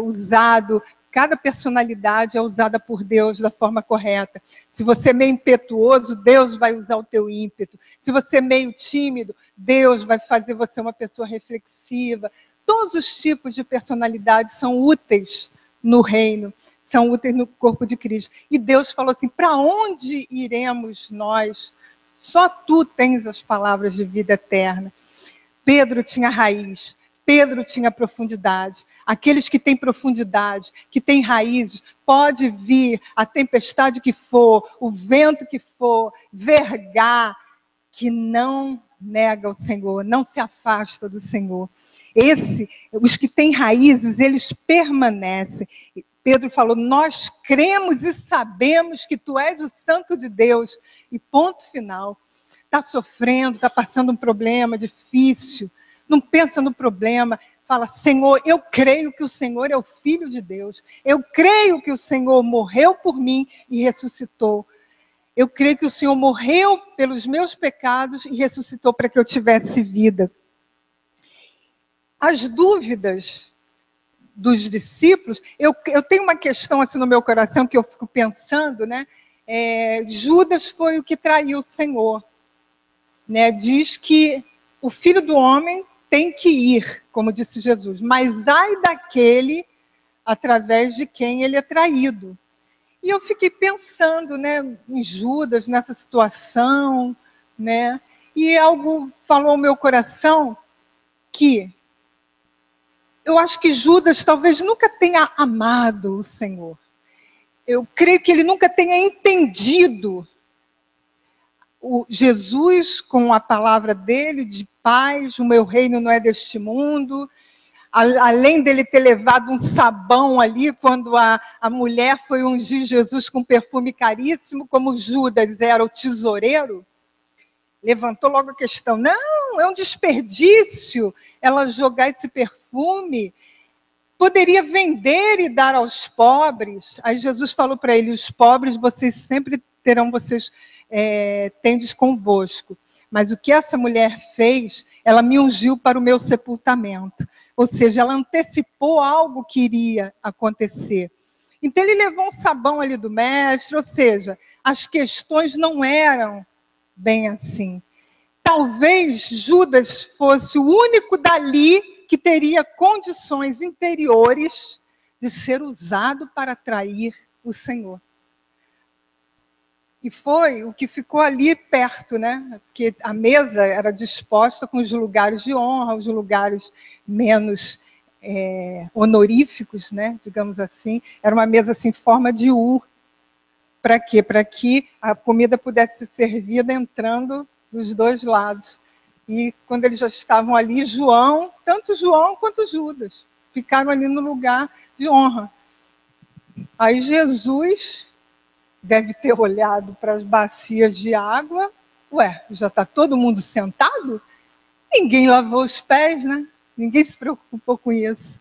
usado, cada personalidade é usada por Deus da forma correta. Se você é meio impetuoso, Deus vai usar o teu ímpeto. Se você é meio tímido, Deus vai fazer você uma pessoa reflexiva. Todos os tipos de personalidades são úteis no reino, são úteis no corpo de Cristo. E Deus falou assim: para onde iremos nós? Só tu tens as palavras de vida eterna. Pedro tinha raiz, Pedro tinha profundidade. Aqueles que têm profundidade, que têm raízes, pode vir a tempestade que for, o vento que for, vergar, que não nega o Senhor, não se afasta do Senhor. Os que têm raízes, eles permanecem. Pedro falou: nós cremos e sabemos que tu és o Santo de Deus. E ponto final. Está sofrendo, está passando um problema difícil, não pensa no problema, fala: Senhor, eu creio que o Senhor é o Filho de Deus, eu creio que o Senhor morreu por mim e ressuscitou, eu creio que o Senhor morreu pelos meus pecados e ressuscitou para que eu tivesse vida. As dúvidas dos discípulos, eu tenho uma questão assim no meu coração que eu fico pensando, né? Judas foi o que traiu o Senhor. Né, diz que o Filho do Homem tem que ir, como disse Jesus, mas ai daquele através de quem ele é traído. E eu fiquei pensando, né, em Judas, nessa situação, né, e algo falou ao meu coração que eu acho que Judas talvez nunca tenha amado o Senhor. Eu creio que ele nunca tenha entendido o Jesus com a palavra dele, de paz, o meu reino não é deste mundo. Além dele ter levado um sabão ali, quando a mulher foi ungir Jesus com perfume caríssimo, como Judas era o tesoureiro, levantou logo a questão: não, é um desperdício ela jogar esse perfume. Poderia vender e dar aos pobres. Aí Jesus falou para ele, os pobres vocês sempre terão, tendes convosco. Mas o que essa mulher fez, ela me ungiu para o meu sepultamento. Ou seja, ela antecipou algo que iria acontecer. Então ele levou um sabão ali do mestre, ou seja, as questões não eram bem assim. Talvez Judas fosse o único dali que teria condições interiores de ser usado para atrair o Senhor. E foi o que ficou ali perto, né? Porque a mesa era disposta com os lugares de honra, os lugares menos honoríficos, né? Digamos assim. Era uma mesa assim, em forma de U. Para quê? Para que a comida pudesse ser servida entrando dos dois lados. E quando eles já estavam ali, tanto João quanto Judas, ficaram ali no lugar de honra. Aí Jesus deve ter olhado para as bacias de água. Ué, já está todo mundo sentado? Ninguém lavou os pés, né? Ninguém se preocupou com isso.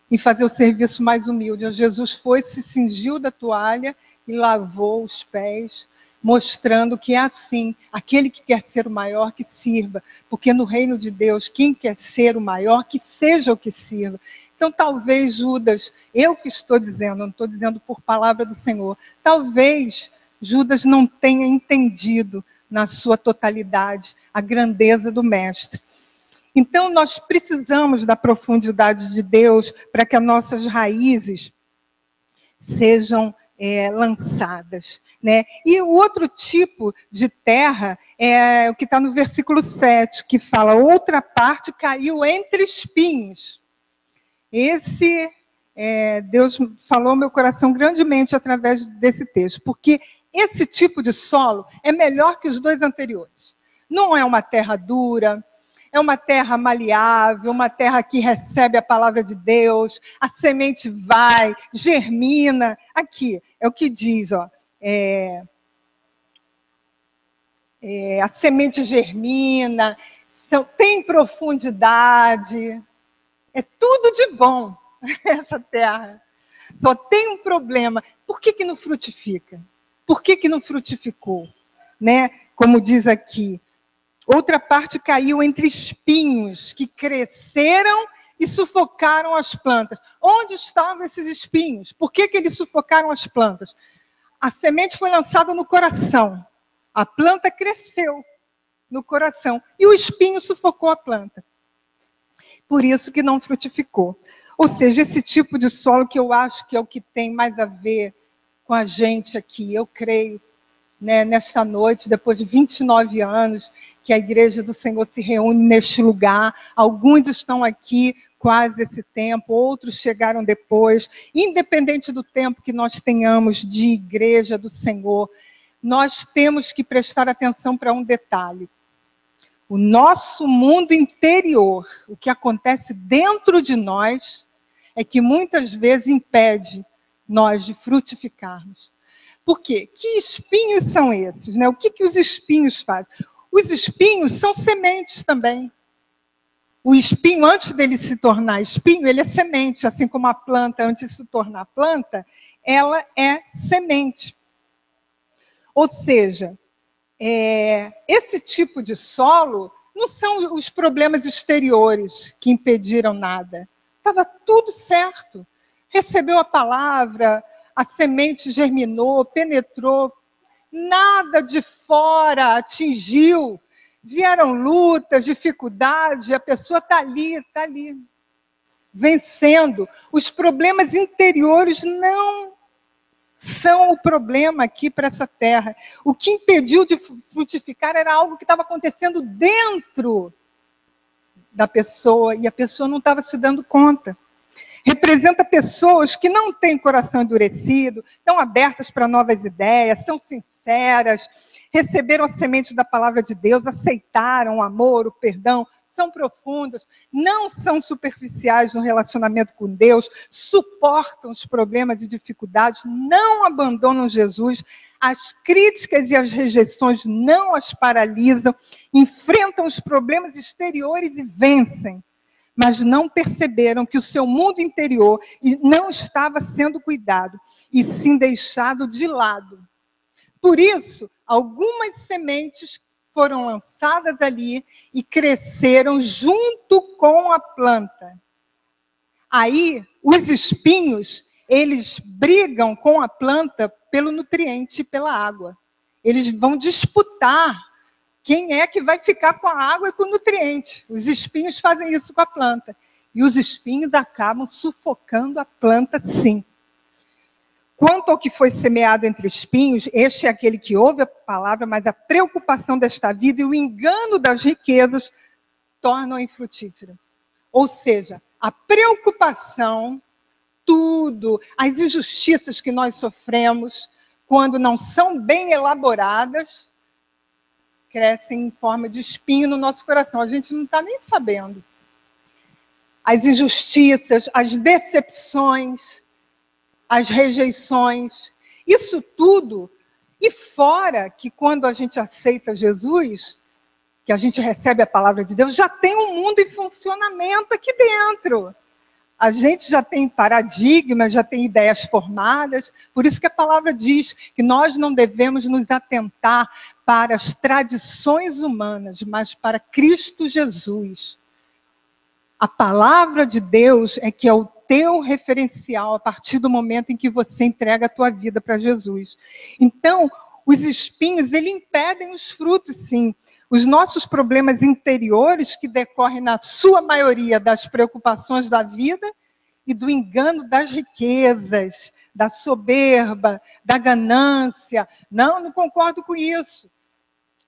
Em fazer o serviço mais humilde. Jesus foi, se cingiu da toalha e lavou os pés, mostrando que é assim, aquele que quer ser o maior, que sirva, porque no reino de Deus, quem quer ser o maior, que seja o que sirva. Então, talvez, Judas, eu que estou dizendo, não estou dizendo por palavra do Senhor, talvez Judas não tenha entendido na sua totalidade a grandeza do Mestre. Então, nós precisamos da profundidade de Deus para que as nossas raízes sejam lançadas, né? E o outro tipo de terra é o que está no versículo 7, que fala, outra parte caiu entre espinhos. Deus falou ao meu coração grandemente através desse texto, porque esse tipo de solo é melhor que os dois anteriores. Não é uma terra dura, é uma terra maleável, uma terra que recebe a palavra de Deus, a semente vai, germina. Aqui, é o que diz, ó, a semente germina, tem profundidade, é tudo de bom essa terra. Só tem um problema. Por que não frutifica? Por que não frutificou? Né? Como diz aqui, outra parte caiu entre espinhos que cresceram e sufocaram as plantas. Onde estavam esses espinhos? Por que eles sufocaram as plantas? A semente foi lançada no coração. A planta cresceu no coração. E o espinho sufocou a planta. Por isso que não frutificou. Ou seja, esse tipo de solo que eu acho que é o que tem mais a ver com a gente aqui, eu creio, né, nesta noite, depois de 29 anos, que a Igreja do Senhor se reúne neste lugar. Alguns estão aqui quase esse tempo, outros chegaram depois. Independente do tempo que nós tenhamos de Igreja do Senhor, nós temos que prestar atenção para um detalhe. O nosso mundo interior, o que acontece dentro de nós, é que muitas vezes impede nós de frutificarmos. Por quê? Que espinhos são esses? Né? O que os espinhos fazem? Os espinhos são sementes também. O espinho, antes dele se tornar espinho, ele é semente. Assim como a planta, antes de se tornar planta, ela é semente. Ou seja, esse tipo de solo não são os problemas exteriores que impediram nada. Estava tudo certo. Recebeu a palavra, a semente germinou, penetrou, nada de fora atingiu. Vieram lutas, dificuldades, a pessoa está ali, vencendo. Os problemas interiores não são o problema aqui para essa terra. O que impediu de frutificar era algo que estava acontecendo dentro da pessoa, e a pessoa não estava se dando conta. Representa pessoas que não têm coração endurecido, estão abertas para novas ideias, são sinceras, receberam a semente da palavra de Deus, aceitaram o amor, o perdão, são profundas, não são superficiais no relacionamento com Deus, suportam os problemas e dificuldades, não abandonam Jesus, As críticas e as rejeições não as paralisam, enfrentam os problemas exteriores e vencem. Mas não perceberam que o seu mundo interior não estava sendo cuidado, e sim deixado de lado. Por isso, algumas sementes foram lançadas ali e cresceram junto com a planta. Aí, os espinhos, eles brigam com a planta pelo nutriente e pela água. Eles vão disputar quem é que vai ficar com a água e com o nutriente. Os espinhos fazem isso com a planta. E os espinhos acabam sufocando a planta, sim. Quanto ao que foi semeado entre espinhos, este é aquele que ouve a palavra, mas a preocupação desta vida e o engano das riquezas tornam-a infrutífera. Ou seja, a preocupação, tudo, as injustiças que nós sofremos, quando não são bem elaboradas, crescem em forma de espinho no nosso coração. A gente não está nem sabendo. As injustiças, as decepções, as rejeições, isso tudo. E fora que quando a gente aceita Jesus, que a gente recebe a palavra de Deus, já tem um mundo em funcionamento aqui dentro. A gente já tem paradigmas, já tem ideias formadas. Por isso que a palavra diz que nós não devemos nos atentar para as tradições humanas, mas para Cristo Jesus. A palavra de Deus é que é o teu referencial a partir do momento em que você entrega a tua vida para Jesus. Então, os espinhos, eles impedem os frutos, sim. Os nossos problemas interiores, que decorrem na sua maioria das preocupações da vida e do engano das riquezas, da soberba, da ganância. Não concordo com isso.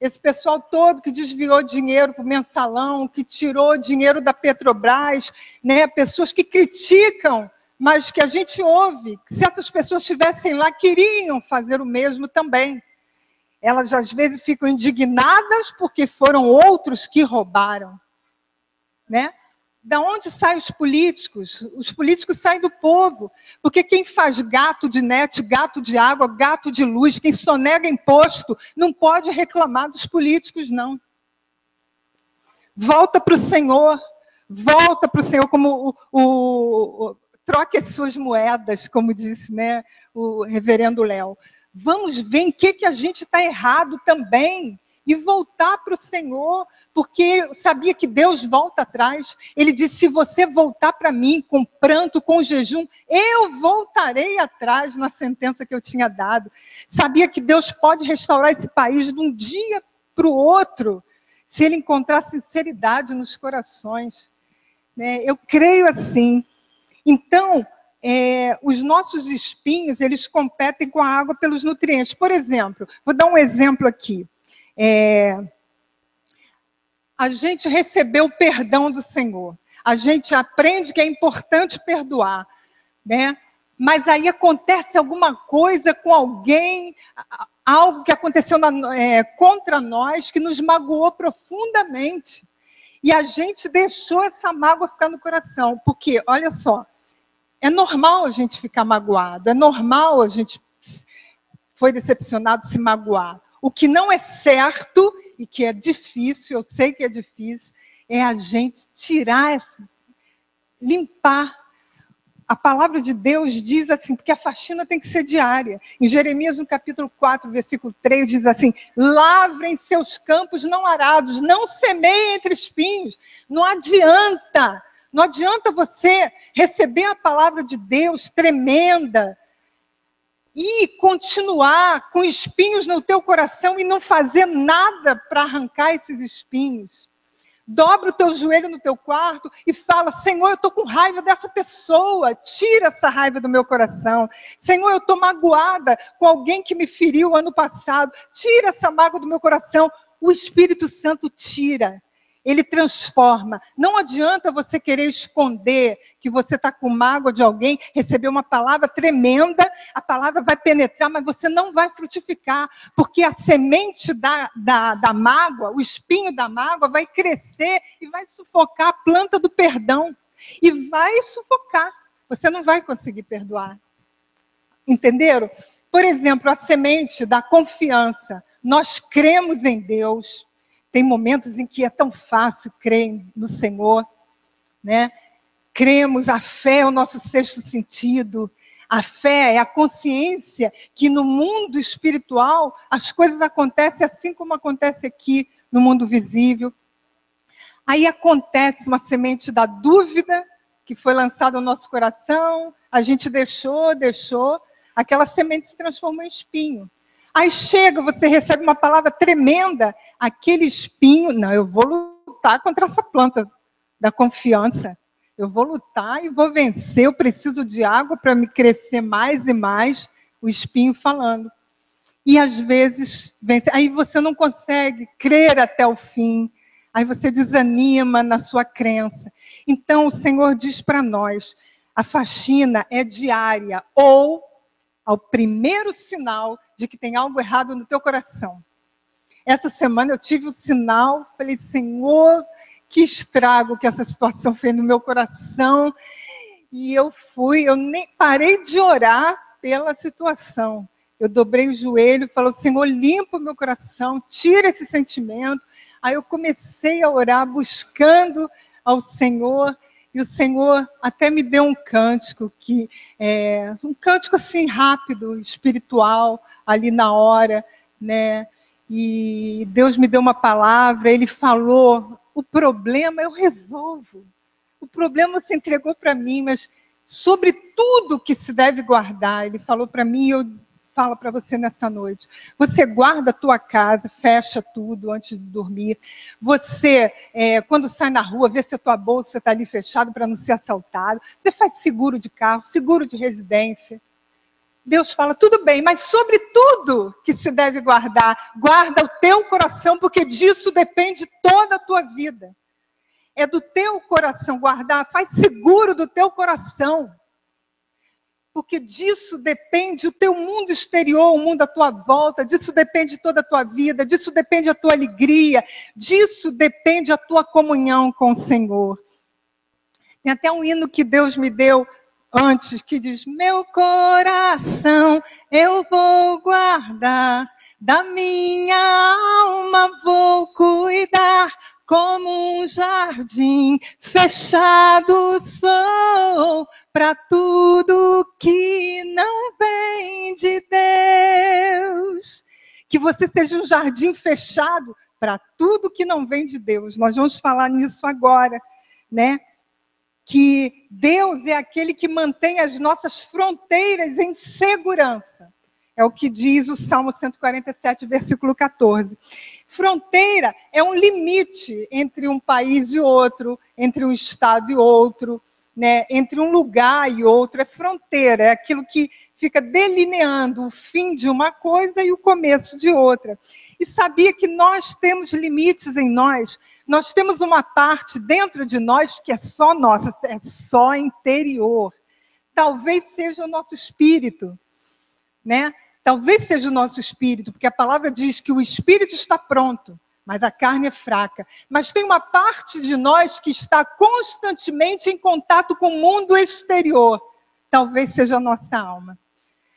Esse pessoal todo que desviou dinheiro para o mensalão, que tirou dinheiro da Petrobras, né? Pessoas que criticam, mas que a gente ouve, que se essas pessoas estivessem lá, queriam fazer o mesmo também. Elas, às vezes, ficam indignadas porque foram outros que roubaram. Né? Da onde saem os políticos? Os políticos saem do povo. Porque quem faz gato de net, gato de água, gato de luz, quem sonega imposto, não pode reclamar dos políticos, não. Volta para o Senhor. Volta para o Senhor, como troque as suas moedas, como disse, né, o reverendo Léo. Vamos ver em que a gente está errado também e voltar para o Senhor, porque eu sabia que Deus volta atrás. Ele disse, se você voltar para mim com pranto, com jejum, eu voltarei atrás na sentença que eu tinha dado. Sabia que Deus pode restaurar esse país de um dia para o outro, se Ele encontrar sinceridade nos corações. Né? Eu creio assim. Então, os nossos espinhos, eles competem com a água pelos nutrientes. Por exemplo, vou dar um exemplo aqui. A gente recebeu o perdão do Senhor. A gente aprende que é importante perdoar. Né? Mas aí acontece alguma coisa com alguém, algo que aconteceu contra nós, que nos magoou profundamente. E a gente deixou essa mágoa ficar no coração. Porque, olha só, é normal a gente ficar magoado, é normal a gente foi decepcionado, se magoar. O que não é certo, e que é difícil, eu sei que é difícil, é a gente tirar, limpar. A palavra de Deus diz assim, porque a faxina tem que ser diária. Em Jeremias, no capítulo 4, versículo 3, diz assim, lavrem seus campos não arados, não semeiem entre espinhos. Não adianta você receber a palavra de Deus tremenda e continuar com espinhos no teu coração e não fazer nada para arrancar esses espinhos. Dobra o teu joelho no teu quarto e fala, Senhor, eu estou com raiva dessa pessoa, tira essa raiva do meu coração. Senhor, eu estou magoada com alguém que me feriu ano passado, tira essa mágoa do meu coração. O Espírito Santo tira. Ele transforma. Não adianta você querer esconder que você está com mágoa de alguém, receber uma palavra tremenda, a palavra vai penetrar, mas você não vai frutificar, porque a semente da mágoa, o espinho da mágoa vai crescer e vai sufocar a planta do perdão. E vai sufocar. Você não vai conseguir perdoar. Entenderam? Por exemplo, a semente da confiança. Nós cremos em Deus. Tem momentos em que é tão fácil crer no Senhor, né? Cremos, a fé é o nosso sexto sentido. A fé é a consciência que no mundo espiritual as coisas acontecem assim como acontece aqui no mundo visível. Aí acontece uma semente da dúvida que foi lançada no nosso coração, a gente deixou, aquela semente se transformou em espinho. Aí chega, você recebe uma palavra tremenda, aquele espinho, não, eu vou lutar contra essa planta da confiança. Eu vou lutar e vou vencer, eu preciso de água para me crescer mais e mais, o espinho falando. E às vezes, vence. Aí você não consegue crer até o fim, aí você desanima na sua crença. Então o Senhor diz para nós, a faxina é diária, ou ao primeiro sinal de que tem algo errado no teu coração. Essa semana eu tive o sinal, falei, Senhor, que estrago que essa situação fez no meu coração. E eu nem parei de orar pela situação. Eu dobrei o joelho, falei, Senhor, limpa o meu coração, tira esse sentimento. Aí eu comecei a orar, buscando ao Senhor, e o Senhor até me deu um cântico, um cântico assim rápido, espiritual, ali na hora, né? E Deus me deu uma palavra, Ele falou, o problema eu resolvo. O problema você entregou para mim, mas sobre tudo que se deve guardar, Ele falou para mim, eu falo para você nessa noite. Você guarda a tua casa, fecha tudo antes de dormir. Você, quando sai na rua, vê se a tua bolsa está ali fechada para não ser assaltado. Você faz seguro de carro, seguro de residência. Deus fala, tudo bem, mas sobre tudo que se deve guardar, guarda o teu coração, porque disso depende toda a tua vida. É do teu coração guardar, faz seguro do teu coração. Porque disso depende o teu mundo exterior, o mundo à tua volta, disso depende toda a tua vida, disso depende a tua alegria, disso depende a tua comunhão com o Senhor. Tem até um hino que Deus me deu antes, que diz, meu coração eu vou guardar, da minha alma vou cuidar, como um jardim fechado sou, para tudo que não vem de Deus. Que você seja um jardim fechado para tudo que não vem de Deus. Nós vamos falar nisso agora, né? Que Deus é aquele que mantém as nossas fronteiras em segurança. É o que diz o Salmo 147, versículo 14. Fronteira é um limite entre um país e outro, entre um estado e outro, né? Entre um lugar e outro. É fronteira, é aquilo que fica delineando o fim de uma coisa e o começo de outra. E sabia que nós temos limites em nós? Nós temos uma parte dentro de nós que é só nossa, é só interior. Talvez seja o nosso espírito, né? Talvez seja o nosso espírito, porque a palavra diz que o espírito está pronto, mas a carne é fraca. Mas tem uma parte de nós que está constantemente em contato com o mundo exterior. Talvez seja a nossa alma.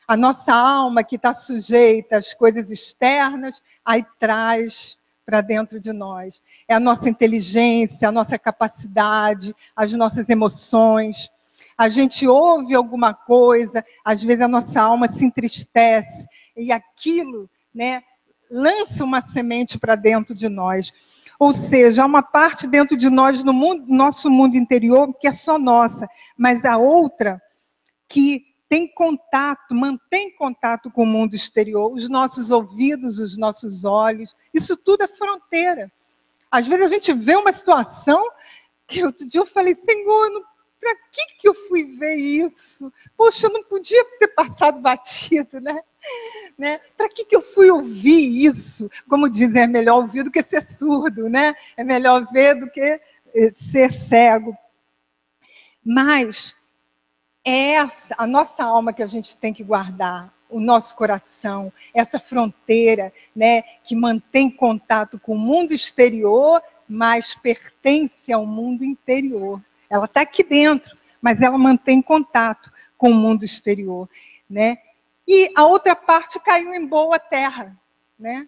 A nossa alma que está sujeita às coisas externas, aí traz para dentro de nós. É a nossa inteligência, a nossa capacidade, as nossas emoções. A gente ouve alguma coisa, às vezes a nossa alma se entristece, e aquilo, né, lança uma semente para dentro de nós. Ou seja, há uma parte dentro de nós, no nosso mundo interior, que é só nossa, mas a outra que tem contato, mantém contato com o mundo exterior, os nossos ouvidos, os nossos olhos, isso tudo é fronteira. Às vezes a gente vê uma situação que outro dia eu falei, Senhor, para que eu fui ver isso? Poxa, eu não podia ter passado batido, né? Para que eu fui ouvir isso? Como dizem, é melhor ouvir do que ser surdo, né? É melhor ver do que ser cego. Mas é a nossa alma que a gente tem que guardar, o nosso coração, essa fronteira, né, que mantém contato com o mundo exterior, mas pertence ao mundo interior. Ela está aqui dentro, mas ela mantém contato com o mundo exterior, né? E a outra parte caiu em boa terra, né?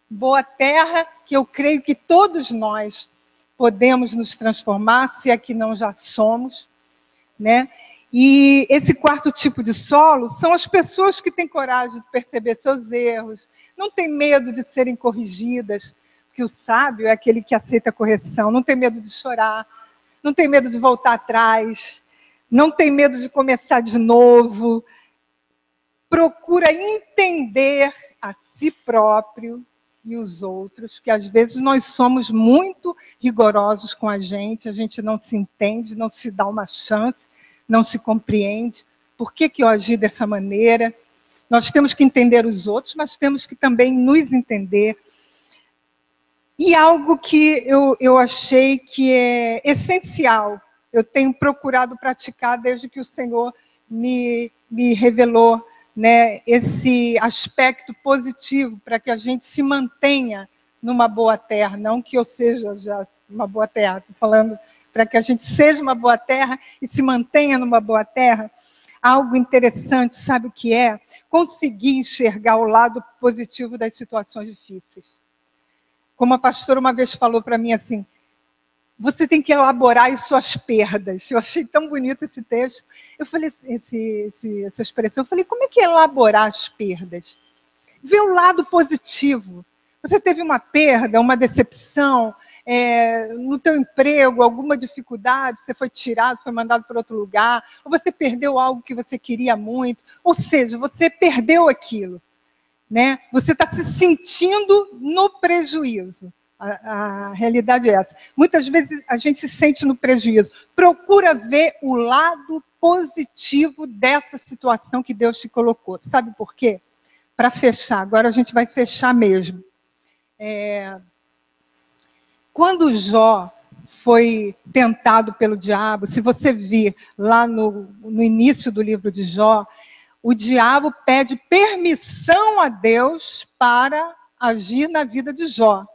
Boa terra, que eu creio que todos nós podemos nos transformar, se é que não já somos, né? E esse quarto tipo de solo são as pessoas que têm coragem de perceber seus erros, não têm medo de serem corrigidas, porque o sábio é aquele que aceita a correção, não tem medo de chorar, não tem medo de voltar atrás, não tem medo de começar de novo, procura entender a si próprio e os outros, porque às vezes nós somos muito rigorosos com a gente não se entende, não se dá uma chance, não se compreende. Por que eu agi dessa maneira? Nós temos que entender os outros, mas temos que também nos entender. E algo que eu achei que é essencial, eu tenho procurado praticar desde que o Senhor me revelou, né, esse aspecto positivo para que a gente se mantenha numa boa terra, não que eu seja já uma boa terra, estou falando para que a gente seja uma boa terra e se mantenha numa boa terra. Algo interessante, sabe o que é? Conseguir enxergar o lado positivo das situações difíceis. Como a pastora uma vez falou para mim assim, você tem que elaborar as suas perdas. Eu achei tão bonito esse texto. Eu falei, essa expressão, eu falei, como é que é elaborar as perdas? Ver o lado positivo. Você teve uma perda, uma decepção, no teu emprego, alguma dificuldade, você foi tirado, foi mandado para outro lugar, ou você perdeu algo que você queria muito, ou seja, você perdeu aquilo, né? Você está se sentindo no prejuízo. A realidade é essa. Muitas vezes a gente se sente no prejuízo. Procura ver o lado positivo dessa situação que Deus te colocou. Sabe por quê? Para fechar. Agora a gente vai fechar mesmo. Quando Jó foi tentado pelo diabo, se você vir lá no início do livro de Jó, o diabo pede permissão a Deus para agir na vida de Jó.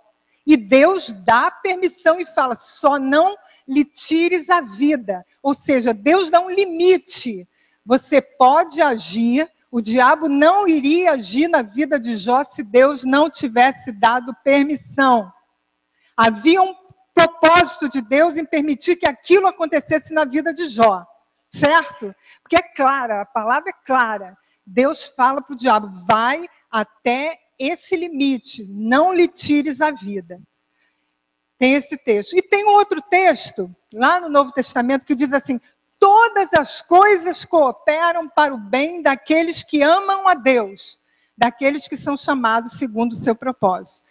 E Deus dá permissão e fala, só não lhe tires a vida. Ou seja, Deus dá um limite. Você pode agir, o diabo não iria agir na vida de Jó se Deus não tivesse dado permissão. Havia um propósito de Deus em permitir que aquilo acontecesse na vida de Jó. Certo? Porque é clara, a palavra é clara. Deus fala para o diabo, vai até esse limite, não lhe tires a vida. Tem esse texto. E tem um outro texto, lá no Novo Testamento, que diz assim, todas as coisas cooperam para o bem daqueles que amam a Deus, daqueles que são chamados segundo o seu propósito.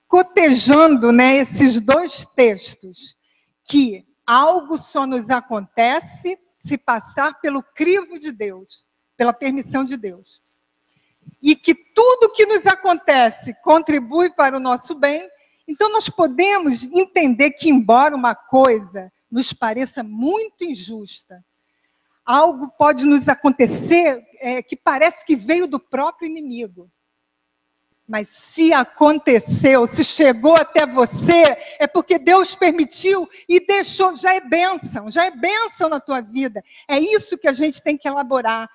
Cotejando, né, esses dois textos, que algo só nos acontece se passar pelo crivo de Deus, pela permissão de Deus. E que tudo que nos acontece contribui para o nosso bem, então nós podemos entender que, embora uma coisa nos pareça muito injusta, algo pode nos acontecer que parece que veio do próprio inimigo. Mas se aconteceu, se chegou até você, é porque Deus permitiu e deixou, já é bênção na tua vida. É isso que a gente tem que elaborar.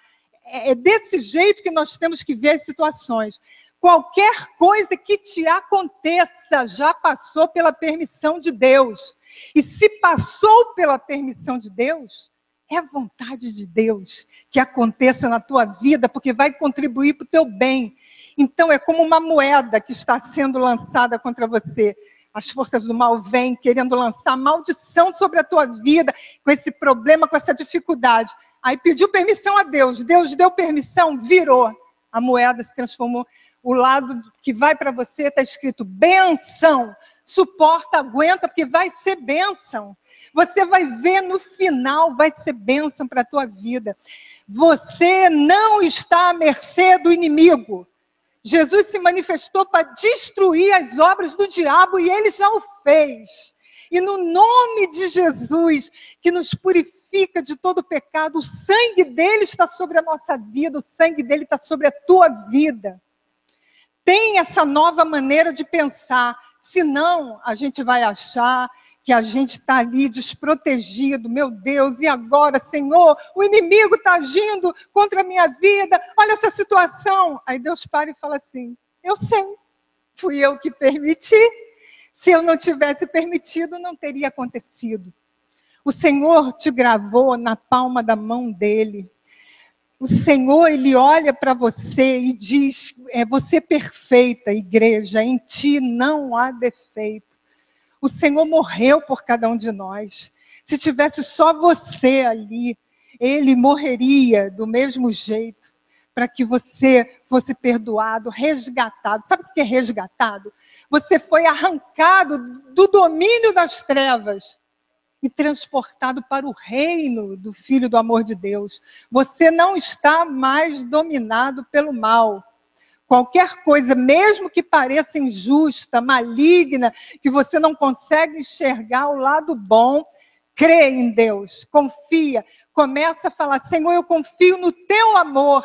É desse jeito que nós temos que ver as situações. Qualquer coisa que te aconteça já passou pela permissão de Deus. E se passou pela permissão de Deus, é a vontade de Deus que aconteça na tua vida, porque vai contribuir para o teu bem. Então, é como uma moeda que está sendo lançada contra você. As forças do mal vêm querendo lançar maldição sobre a tua vida, com esse problema, com essa dificuldade. Aí pediu permissão a Deus. Deus deu permissão, virou. A moeda se transformou. O lado que vai para você está escrito bênção. Suporta, aguenta, porque vai ser bênção. Você vai ver no final, vai ser bênção para a tua vida. Você não está à mercê do inimigo. Jesus se manifestou para destruir as obras do diabo e ele já o fez. E no nome de Jesus, que nos purifica de todo pecado, o sangue dele está sobre a nossa vida, o sangue dele está sobre a tua vida. Tem essa nova maneira de pensar. Senão, a gente vai achar que a gente está ali desprotegido. Meu Deus, e agora, Senhor? O inimigo está agindo contra a minha vida. Olha essa situação. Aí Deus para e fala assim, eu sei, fui eu que permiti. Se eu não tivesse permitido, não teria acontecido. O Senhor te gravou na palma da mão dele. O Senhor, Ele olha para você e diz, você é perfeita, igreja, em ti não há defeito. O Senhor morreu por cada um de nós. Se tivesse só você ali, Ele morreria do mesmo jeito, para que você fosse perdoado, resgatado. Sabe o que é resgatado? Você foi arrancado do domínio das trevas e transportado para o reino do Filho do amor de Deus. Você não está mais dominado pelo mal. Qualquer coisa, mesmo que pareça injusta, maligna, que você não consegue enxergar o lado bom, crê em Deus, confia, começa a falar, Senhor, eu confio no teu amor,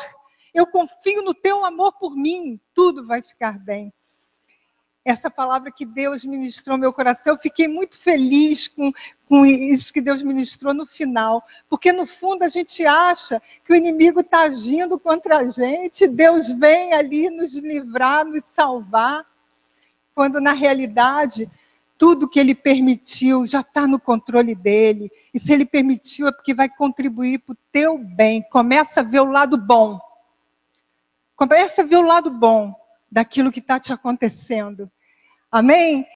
eu confio no teu amor por mim, tudo vai ficar bem. Essa palavra que Deus ministrou no meu coração, eu fiquei muito feliz com isso que Deus ministrou no final, porque no fundo a gente acha que o inimigo está agindo contra a gente, Deus vem ali nos livrar, nos salvar, quando na realidade tudo que Ele permitiu já está no controle dEle, e se Ele permitiu é porque vai contribuir para o teu bem. Começa a ver o lado bom, começa a ver o lado bom daquilo que está te acontecendo. Amém?